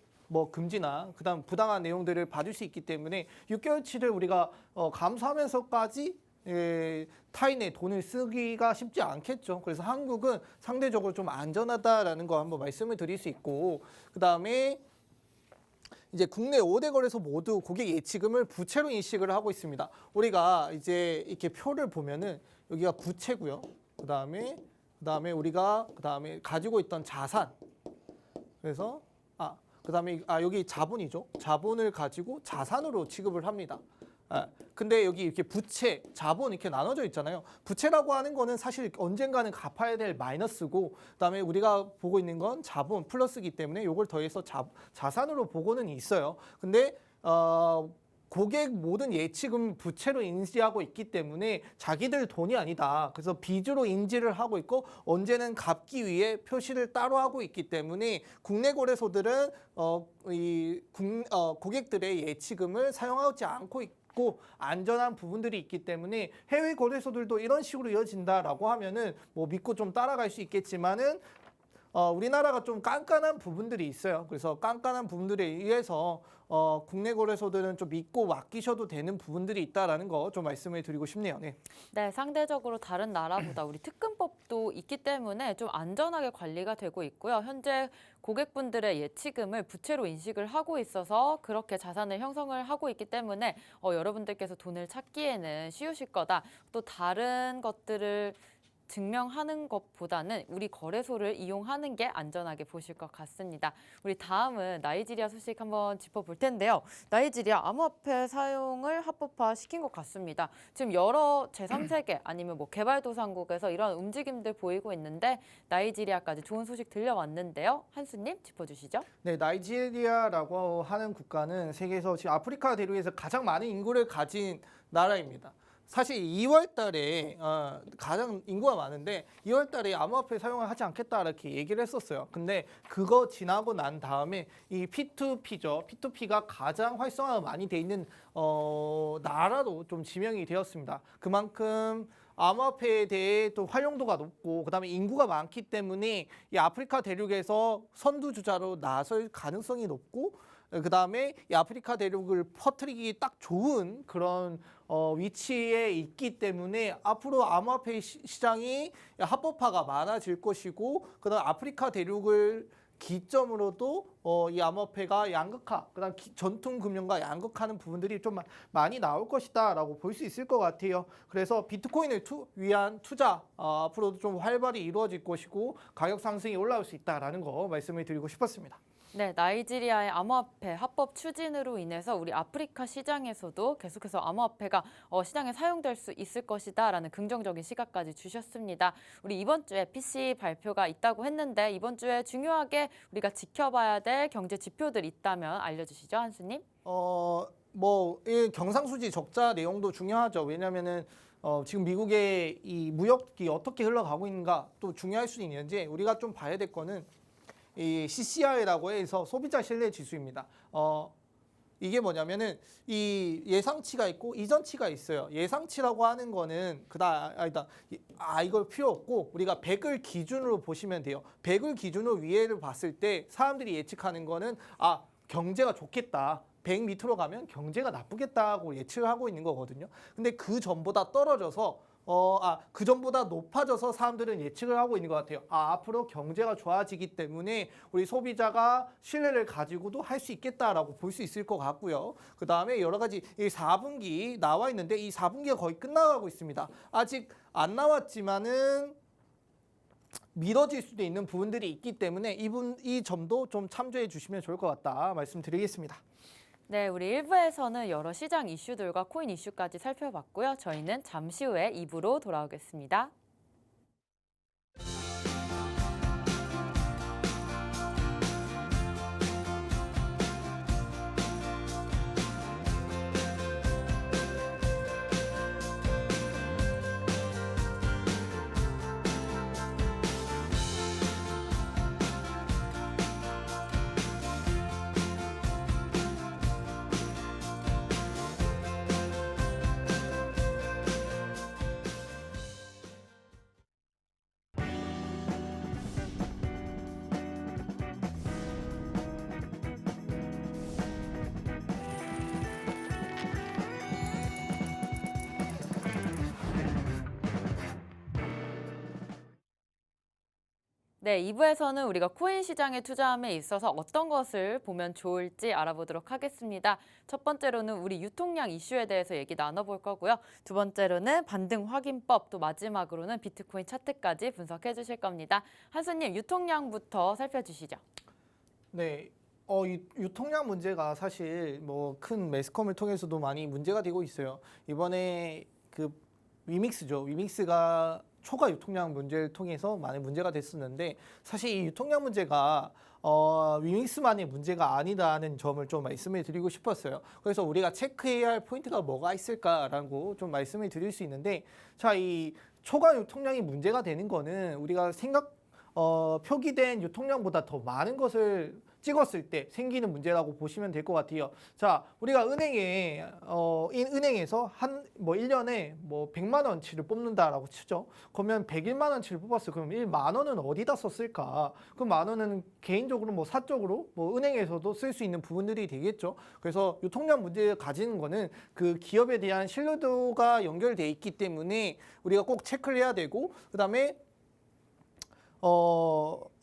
금지나 그다음 부당한 내용들을 받을 수 있기 때문에 6개월치를 우리가 감수하면서까지 타인의 돈을 쓰기가 쉽지 않겠죠. 그래서 한국은 상대적으로 좀 안전하다라는 거 한번 말씀을 드릴 수 있고 그다음에 이제 국내 5대 거래소 모두 고객 예치금을 부채로 인식을 하고 있습니다. 우리가 이제 이렇게 표를 보면은 여기가 부채고요. 그다음에 우리가 가지고 있던 자산. 그래서 그다음에 여기 자본이죠. 자본을 가지고 자산으로 취급을 합니다. 근데 여기 이렇게 부채, 자본 이렇게 나눠져 있잖아요. 부채라고 하는 거는 사실 언젠가는 갚아야 될 마이너스고 그다음에 우리가 보고 있는 건 자본 플러스이기 때문에 이걸 더해서 자산으로 보고는 있어요. 근데 고객 모든 예치금 부채로 인지하고 있기 때문에 자기들 돈이 아니다. 그래서 빚으로 인지를 하고 있고 언제는 갚기 위해 표시를 따로 하고 있기 때문에 국내 거래소들은 고객들의 예치금을 사용하지 않고 있고 안전한 부분들이 있기 때문에 해외 거래소들도 이런 식으로 이어진다라고 하면은 믿고 좀 따라갈 수 있겠지만은 우리나라가 좀 깐깐한 부분들이 있어요. 그래서 깐깐한 부분들에 의해서 국내 거래소들은 좀 믿고 맡기셔도 되는 부분들이 있다라는 거 좀 말씀을 드리고 싶네요. 네. 네, 상대적으로 다른 나라보다 우리 특근법도 있기 때문에 좀 안전하게 관리가 되고 있고요. 현재 고객분들의 예치금을 부채로 인식을 하고 있어서 그렇게 자산을 형성을 하고 있기 때문에 여러분들께서 돈을 찾기에는 쉬우실 거다. 또 다른 것들을 증명하는 것보다는 우리 거래소를 이용하는 게 안전하게 보실 것 같습니다. 우리 다음은 나이지리아 소식 한번 짚어볼 텐데요. 나이지리아 암호화폐 사용을 합법화 시킨 것 같습니다. 지금 여러 제3세계 아니면 뭐 개발도상국에서 이런 움직임들 보이고 있는데 나이지리아까지 좋은 소식 들려왔는데요. 한수님 짚어주시죠. 네, 나이지리아라고 하는 국가는 세계에서 지금 아프리카 대륙에서 가장 많은 인구를 가진 나라입니다. 사실 2월 달에 가장 인구가 많은데 2월 달에 암호화폐 사용을 하지 않겠다 이렇게 얘기를 했었어요. 근데 그거 지나고 난 다음에 이 P2P죠. P2P가 가장 활성화가 많이 돼 있는 나라로 좀 지명이 되었습니다. 그만큼 암호화폐에 대해 또 활용도가 높고 그다음에 인구가 많기 때문에 이 아프리카 대륙에서 선두주자로 나설 가능성이 높고 그다음에 이 아프리카 대륙을 퍼뜨리기 딱 좋은 그런 위치에 있기 때문에 앞으로 암호화폐 시장이 합법화가 많아질 것이고 그다음 아프리카 대륙을 기점으로도 이 암호화폐가 양극화, 그다음 전통 금융과 양극화하는 부분들이 좀 많이 나올 것이다라고 볼 수 있을 것 같아요. 그래서 비트코인을 위한 투자 앞으로도 좀 활발히 이루어질 것이고 가격 상승이 올라올 수 있다라는 거 말씀을 드리고 싶었습니다. 네, 나이지리아의 암호화폐 합법 추진으로 인해서 우리 아프리카 시장에서도 계속해서 암호화폐가 시장에 사용될 수 있을 것이다라는 긍정적인 시각까지 주셨습니다. 우리 이번 주에 PC 발표가 있다고 했는데 이번 주에 중요하게 우리가 지켜봐야 될 경제 지표들 있다면 알려주시죠, 한수님? 이 경상수지 적자 내용도 중요하죠. 왜냐하면은 지금 미국의 이 무역이 어떻게 흘러가고 있는가 또 중요할 수 있는지 우리가 좀 봐야 될 거는 이 CCI라고 해서 소비자 신뢰 지수입니다. 이게 뭐냐면은 이 예상치가 있고 이전치가 있어요. 예상치라고 하는 거는 이걸 필요 없고 우리가 100을 기준으로 보시면 돼요. 100을 기준으로 위에를 봤을 때 사람들이 예측하는 거는 경제가 좋겠다. 100 밑으로 가면 경제가 나쁘겠다고 예측을 하고 있는 거거든요. 근데 그 전보다 떨어져서 그 전보다 높아져서 사람들은 예측을 하고 있는 것 같아요. 앞으로 경제가 좋아지기 때문에 우리 소비자가 신뢰를 가지고도 할 수 있겠다라고 볼 수 있을 것 같고요. 그 다음에 여러 가지 이 4분기 나와 있는데 이 4분기가 거의 끝나가고 있습니다. 아직 안 나왔지만은 미뤄질 수도 있는 부분들이 있기 때문에 이 점도 좀 참조해 주시면 좋을 것 같다 말씀드리겠습니다. 네, 우리 1부에서는 여러 시장 이슈들과 코인 이슈까지 살펴봤고요. 저희는 잠시 후에 2부로 돌아오겠습니다. 네, 2부에서는 우리가 코인 시장에 투자함에 있어서 어떤 것을 보면 좋을지 알아보도록 하겠습니다. 첫 번째로는 우리 유통량 이슈에 대해서 얘기 나눠볼 거고요. 두 번째로는 반등 확인법, 또 마지막으로는 비트코인 차트까지 분석해 주실 겁니다. 한수님, 유통량부터 살펴주시죠. 네. 유통량 문제가 사실 뭐 큰 매스컴을 통해서도 많이 문제가 되고 있어요. 이번에 그 위믹스죠. 위믹스가 초과 유통량 문제를 통해서 많은 문제가 됐었는데 사실 이 유통량 문제가 위믹스만의 문제가 아니라는 점을 좀 말씀을 드리고 싶었어요. 그래서 우리가 체크해야 할 포인트가 뭐가 있을까라고 좀 말씀을 드릴 수 있는데 자, 이 초과 유통량이 문제가 되는 거는 우리가 표기된 유통량보다 더 많은 것을 찍었을 때 생기는 문제라고 보시면 될 것 같아요. 자, 우리가 은행에서 1년에 100만 원치를 뽑는다라고 치죠. 그러면 101만 원치를 뽑았어요. 그럼 1만 원은 어디다 썼을까? 그 만 원은 개인적으로 사적으로 은행에서도 쓸 수 있는 부분들이 되겠죠. 그래서 유통량 문제를 가지는 거는 그 기업에 대한 신뢰도가 연결돼 있기 때문에 우리가 꼭 체크를 해야 되고 그다음에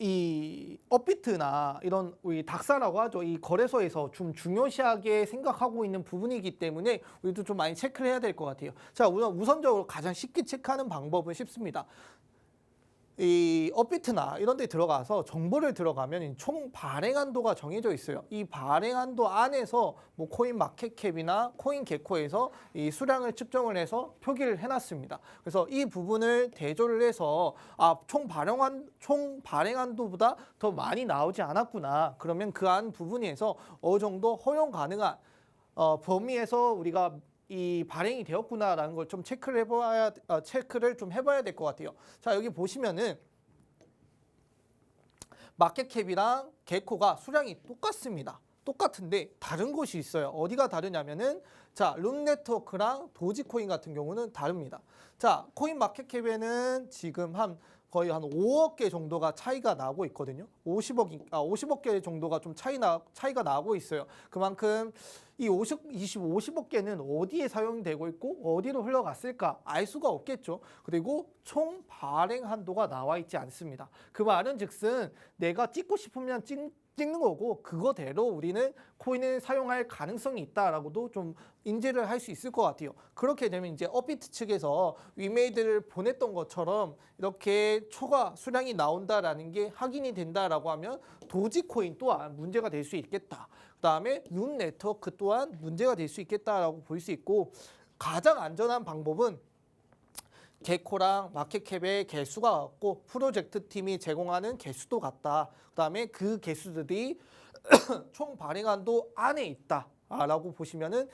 이 업비트나 이런 우리 닥사라고 하죠. 이 거래소에서 좀 중요시하게 생각하고 있는 부분이기 때문에 우리도 좀 많이 체크를 해야 될 것 같아요. 자, 우선적으로 가장 쉽게 체크하는 방법은 쉽습니다. 이 업비트나 이런 데 들어가서 정보를 들어가면 총 발행 한도가 정해져 있어요. 이 발행 한도 안에서 뭐 코인 마켓캡이나 코인 개코에서 이 수량을 측정을 해서 표기를 해놨습니다. 그래서 이 부분을 대조를 해서 총 발행 한도보다 더 많이 나오지 않았구나. 그러면 그 안 부분에서 어느 정도 허용 가능한 범위에서 우리가 이 발행이 되었구나라는 걸 좀 체크를 좀 해봐야 될 것 같아요. 자, 여기 보시면은 마켓캡이랑 개코가 수량이 똑같습니다. 똑같은데 다른 곳이 있어요. 어디가 다르냐면은 자, 룸네트워크랑 도지코인 같은 경우는 다릅니다. 자, 코인 마켓캡에는 지금 거의 한 5억 개 정도가 차이가 나고 있거든요. 50억 개 정도가 좀 차이가 나고 있어요. 그만큼 이 50억 개는 어디에 사용되고 있고 어디로 흘러갔을까 알 수가 없겠죠. 그리고 총 발행 한도가 나와 있지 않습니다. 그 말은 즉슨 내가 찍고 싶으면 찍는 거고 그거대로 우리는 코인을 사용할 가능성이 있다라고도 좀 인지를 할 수 있을 것 같아요. 그렇게 되면 이제 업비트 측에서 위메이드를 보냈던 것처럼 이렇게 초과 수량이 나온다라는 게 확인이 된다라고 하면 도지코인 또한 문제가 될 수 있겠다. 그다음에 룬 네트워크 또한 문제가 될 수 있겠다라고 볼 수 있고 가장 안전한 방법은 개코랑 마켓캡의 개수가 같고 프로젝트 팀이 제공하는 개수도 같다. 그다음에 그 개수들이 총 발행한도 안에 있다라고 보시면은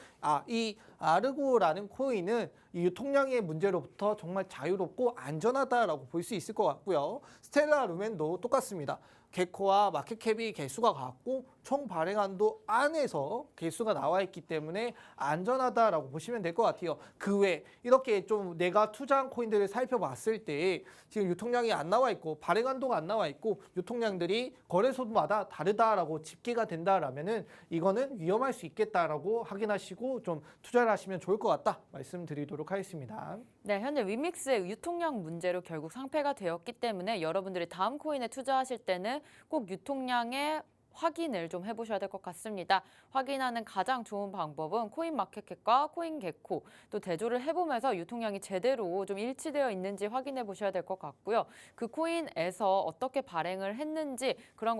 이 아르고라는 코인은 이 유통량의 문제로부터 정말 자유롭고 안전하다라고 볼 수 있을 것 같고요. 스텔라 루멘도 똑같습니다. 개코와 마켓캡이 개수가 같고 총 발행한도 안에서 개수가 나와 있기 때문에 안전하다라고 보시면 될 것 같아요. 그 외 이렇게 좀 내가 투자한 코인들을 살펴봤을 때 지금 유통량이 안 나와 있고 발행한도가 안 나와 있고 유통량들이 거래소마다 다르다라고 집계가 된다라면은 이거는 위험할 수 있겠다라고 확인하시고 좀 투자를 하시면 좋을 것 같다 말씀드리도록 하겠습니다. 네, 현재 위믹스의 유통량 문제로 결국 상폐가 되었기 때문에 여러분들이 다음 코인에 투자하실 때는 꼭 유통량의 확인을 좀 해보셔야 될 것 같습니다. 확인하는 가장 좋은 방법은 코인 마켓캡과 코인 개코 또 대조를 해보면서 유통량이 제대로 좀 일치되어 있는지 확인해 보셔야 될 것 같고요. 그 코인에서 어떻게 발행을 했는지 그런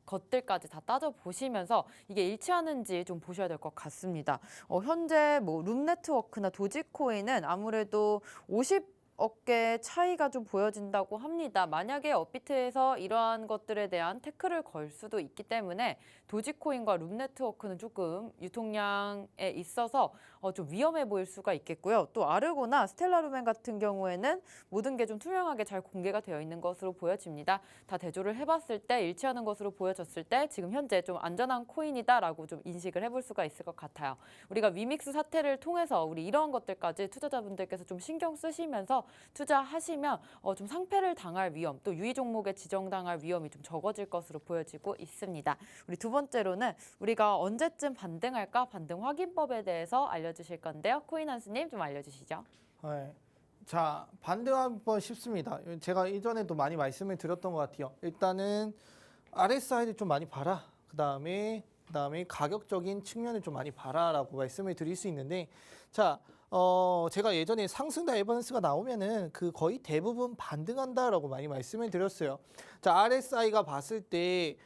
것들까지 다 따져보시면서 이게 일치하는지 좀 보셔야 될 것 같습니다. 현재 뭐 룸네트워크나 도지코인은 아무래도 50억 개 차이가 좀 보여진다고 합니다. 만약에 업비트에서 이러한 것들에 대한 태클을 걸 수도 있기 때문에 도지코인과 룸네트워크는 조금 유통량에 있어서 좀 위험해 보일 수가 있겠고요. 또 아르고나 스텔라루멘 같은 경우에는 모든 게 좀 투명하게 잘 공개가 되어 있는 것으로 보여집니다. 다 대조를 해봤을 때 일치하는 것으로 보여졌을 때 지금 현재 좀 안전한 코인이다라고 좀 인식을 해볼 수가 있을 것 같아요. 우리가 위믹스 사태를 통해서 우리 이런 것들까지 투자자분들께서 좀 신경 쓰시면서 투자하시면 좀 상폐를 당할 위험 또 유의 종목에 지정당할 위험이 좀 적어질 것으로 보여지고 있습니다. 우리 두 번째로는 우리가 언제쯤 반등할까 반등 확인법에 대해서 알려주실 건데요. 코인 한스님 좀 알려주시죠. 네. 자, 반등하기가 쉽습니다. 제가 이전에도 많이 말씀을 드렸던 것 같아요. 일단은 RSI를 좀 많이 봐라. 그다음에 가격적인 측면을 좀 많이 봐라라고 말씀을 드릴 수 있는데, 자, 제가 예전에 상승 다이버넌스가 나오면은 그 거의 대부분 반등한다라고 많이 말씀을 드렸어요. 자, RSI가 봤을 때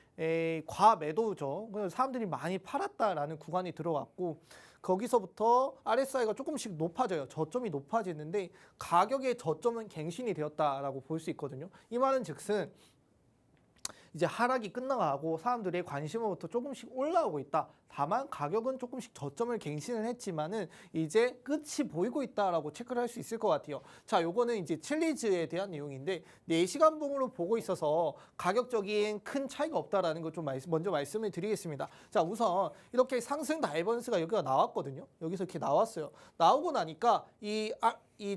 과매도죠. 사람들이 많이 팔았다라는 구간이 들어왔고. 거기서부터 RSI가 조금씩 높아져요. 저점이 높아지는데 가격의 저점은 갱신이 되었다라고 볼 수 있거든요. 이 말은 즉슨 이제 하락이 끝나가고 사람들의 관심으로부터 조금씩 올라오고 있다. 다만 가격은 조금씩 저점을 갱신을 했지만은 이제 끝이 보이고 있다라고 체크를 할 수 있을 것 같아요. 자, 요거는 이제 칠리즈에 대한 내용인데 4시간 봉으로 보고 있어서 가격적인 큰 차이가 없다라는 걸 좀 먼저 말씀을 드리겠습니다. 자, 우선 이렇게 상승 다이버넌스가 여기가 나왔거든요. 여기서 이렇게 나왔어요. 나오고 나니까 이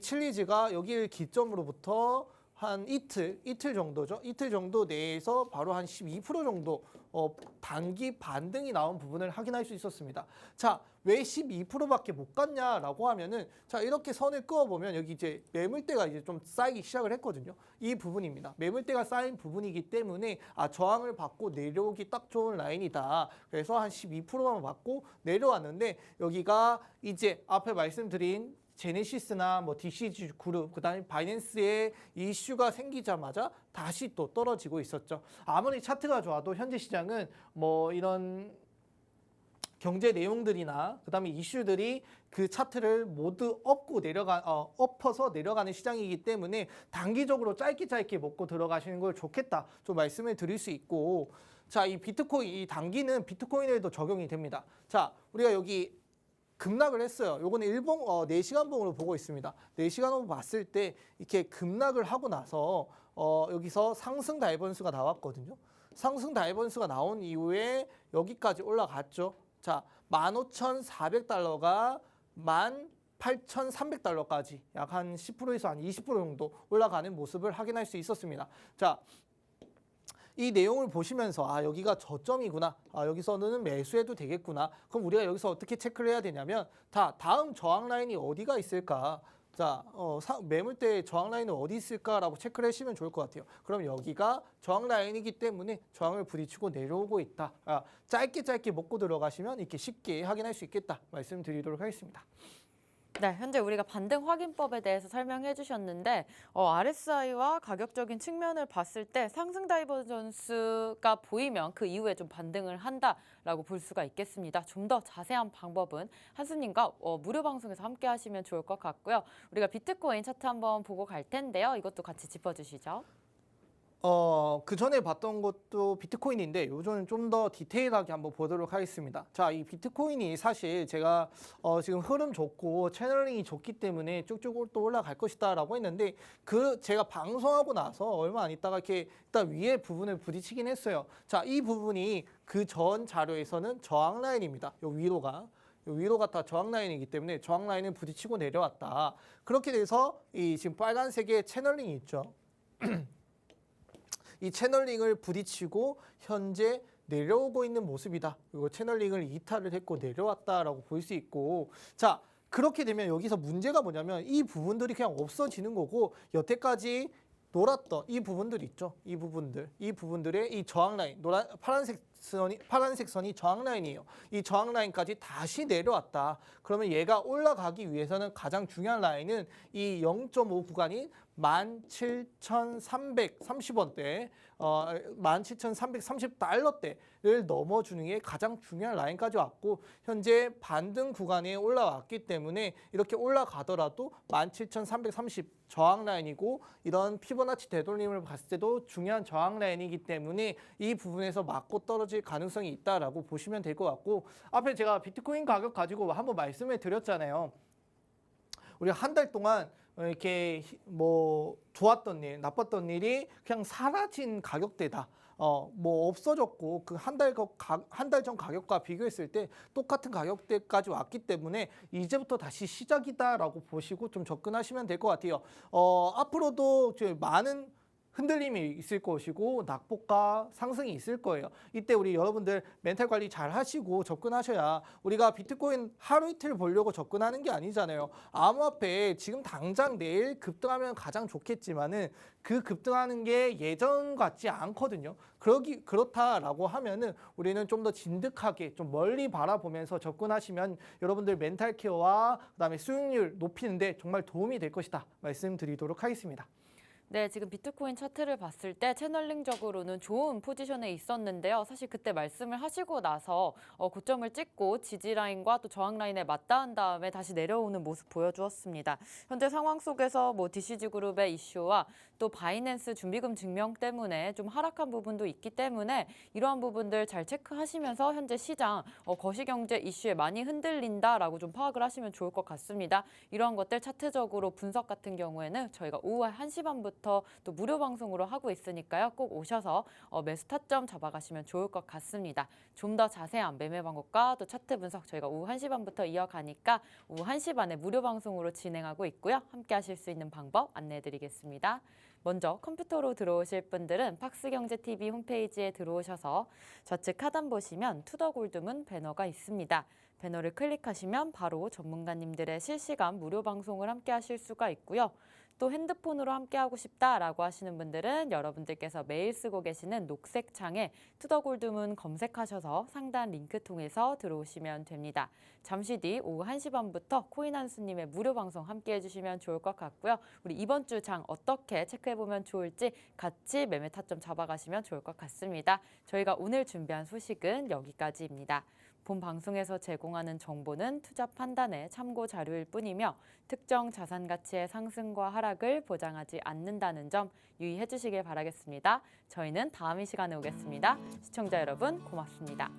칠리즈가 여기를 기점으로부터 한 이틀 정도죠. 이틀 정도 내에서 바로 한 12% 정도 단기 반등이 나온 부분을 확인할 수 있었습니다. 자, 왜 12%밖에 못 갔냐라고 하면은 자, 이렇게 선을 그어 보면 여기 이제 매물대가 이제 좀 쌓이기 시작을 했거든요. 이 부분입니다. 매물대가 쌓인 부분이기 때문에 저항을 받고 내려오기 딱 좋은 라인이다. 그래서 한 12%만 받고 내려왔는데 여기가 이제 앞에 말씀드린 제네시스나 뭐 DCG 그룹, 그다음에 바이낸스의 이슈가 생기자마자 다시 또 떨어지고 있었죠. 아무리 차트가 좋아도 현재 시장은 뭐 이런 경제 내용들이나 그다음에 이슈들이 그 차트를 모두 엎어서 내려가는 시장이기 때문에 단기적으로 짧게 먹고 들어가시는 걸 좋겠다 좀 말씀을 드릴 수 있고, 자, 이 비트코인, 이 단기는 비트코인에도 적용이 됩니다. 자, 우리가 여기 급락을 했어요. 요거는 4시간 봉으로 보고 있습니다. 4시간 봉 봤을 때 이렇게 급락을 하고 나서 여기서 상승 다이버전스가 나왔거든요. 상승 다이버전스가 나온 이후에 여기까지 올라갔죠. 자, 15,400달러가 18,300달러까지 약 한 10%에서 한 20% 정도 올라가는 모습을 확인할 수 있었습니다. 자, 이 내용을 보시면서 여기가 저점이구나, 여기서는 매수해도 되겠구나. 그럼 우리가 여기서 어떻게 체크를 해야 되냐면 다음 저항 라인이 어디가 있을까, 자, 매물대 저항 라인은 어디 있을까라고 체크를 하시면 좋을 것 같아요. 그럼 여기가 저항 라인이기 때문에 저항을 부딪히고 내려오고 있다. 짧게 먹고 들어가시면 이렇게 쉽게 확인할 수 있겠다 말씀드리도록 하겠습니다. 네, 현재 우리가 반등 확인법에 대해서 설명해 주셨는데 RSI와 가격적인 측면을 봤을 때 상승 다이버전스가 보이면 그 이후에 좀 반등을 한다라고 볼 수가 있겠습니다. 좀 더 자세한 방법은 한수님과 무료 방송에서 함께 하시면 좋을 것 같고요. 우리가 비트코인 차트 한번 보고 갈 텐데요. 이것도 같이 짚어주시죠. 그 전에 봤던 것도 비트코인인데 요즘은 좀 더 디테일하게 한번 보도록 하겠습니다. 자, 이 비트코인이 사실 제가 지금 흐름 좋고 채널링이 좋기 때문에 쭉쭉 또 올라갈 것이다라고 했는데 제가 방송하고 나서 얼마 안 있다가 이렇게 일단 위에 부분을 부딪히긴 했어요. 자, 이 부분이 그 전 자료에서는 저항 라인입니다. 요 위로가 다 저항 라인이기 때문에 저항 라인을 부딪히고 내려왔다. 그렇게 돼서 이 지금 빨간색의 채널링이 있죠. 이 채널링을 부딪히고 현재 내려오고 있는 모습이다. 그리고 채널링을 이탈을 했고 내려왔다라고 볼 수 있고, 자, 그렇게 되면 여기서 문제가 뭐냐면 이 부분들이 그냥 없어지는 거고, 여태까지 놀았던 이 부분들 있죠. 이 부분들의 이 저항 라인, 파란색 선이 저항 라인이에요. 이 저항 라인까지 다시 내려왔다. 그러면 얘가 올라가기 위해서는 가장 중요한 라인은 이 0.5 구간인 17,330원대, 17,330달러대를 넘어주는 게 가장 중요한 라인까지 왔고, 현재 반등 구간에 올라왔기 때문에 이렇게 올라가더라도 17,330 저항 라인이고, 이런 피보나치 되돌림을 봤을 때도 중요한 저항 라인이기 때문에 이 부분에서 맞고 떨어질 가능성이 있다라고 보시면 될 것 같고, 앞에 제가 비트코인 가격 가지고 한번 말씀을 드렸잖아요. 우리가 한 달 동안 이렇게 뭐 좋았던 일, 나빴던 일이 그냥 사라진 가격대다. 뭐 없어졌고 그 한 달 전 가격과 비교했을 때 똑같은 가격대까지 왔기 때문에 이제부터 다시 시작이다라고 보시고 좀 접근하시면 될 것 같아요. 앞으로도 많은 흔들림이 있을 것이고 낙폭과 상승이 있을 거예요. 이때 우리 여러분들 멘탈 관리 잘 하시고 접근하셔야, 우리가 비트코인 하루 이틀 보려고 접근하는 게 아니잖아요. 암호화폐 지금 당장 내일 급등하면 가장 좋겠지만은 그 급등하는 게 예전 같지 않거든요. 그렇다라고 하면은 우리는 좀 더 진득하게 좀 멀리 바라보면서 접근하시면 여러분들 멘탈 케어와 그다음에 수익률 높이는데 정말 도움이 될 것이다 말씀드리도록 하겠습니다. 네, 지금 비트코인 차트를 봤을 때 채널링적으로는 좋은 포지션에 있었는데요. 사실 그때 말씀을 하시고 나서 고점을 찍고 지지라인과 또 저항라인에 맞닿은 다음에 다시 내려오는 모습 보여주었습니다. 현재 상황 속에서 뭐 DCG 그룹의 이슈와 또 바이낸스 준비금 증명 때문에 좀 하락한 부분도 있기 때문에 이러한 부분들 잘 체크하시면서 현재 시장 거시경제 이슈에 많이 흔들린다라고 좀 파악을 하시면 좋을 것 같습니다. 이러한 것들 차트적으로 분석 같은 경우에는 저희가 오후 1시 반부터 또 무료 방송으로 하고 있으니까요. 꼭 오셔서 매수 타점 잡아가시면 좋을 것 같습니다. 좀 더 자세한 매매 방법과 또 차트 분석 저희가 오후 1시 반부터 이어가니까 오후 1시 반에 무료 방송으로 진행하고 있고요. 함께 하실 수 있는 방법 안내해드리겠습니다. 먼저 컴퓨터로 들어오실 분들은 팍스경제TV 홈페이지에 들어오셔서 좌측 하단 보시면 투더골드문 배너가 있습니다. 배너를 클릭하시면 바로 전문가님들의 실시간 무료 방송을 함께 하실 수가 있고요. 또 핸드폰으로 함께하고 싶다라고 하시는 분들은 여러분들께서 매일 쓰고 계시는 녹색 창에 투더골드문 검색하셔서 상단 링크 통해서 들어오시면 됩니다. 잠시 뒤 오후 1시 반부터 코인 한수님의 무료 방송 함께해 주시면 좋을 것 같고요. 우리 이번 주 장 어떻게 체크해보면 좋을지 같이 매매 타점 잡아가시면 좋을 것 같습니다. 저희가 오늘 준비한 소식은 여기까지입니다. 본 방송에서 제공하는 정보는 투자 판단의 참고 자료일 뿐이며 특정 자산 가치의 상승과 하락을 보장하지 않는다는 점 유의해 주시길 바라겠습니다. 저희는 다음 이 시간에 오겠습니다. 시청자 여러분 고맙습니다.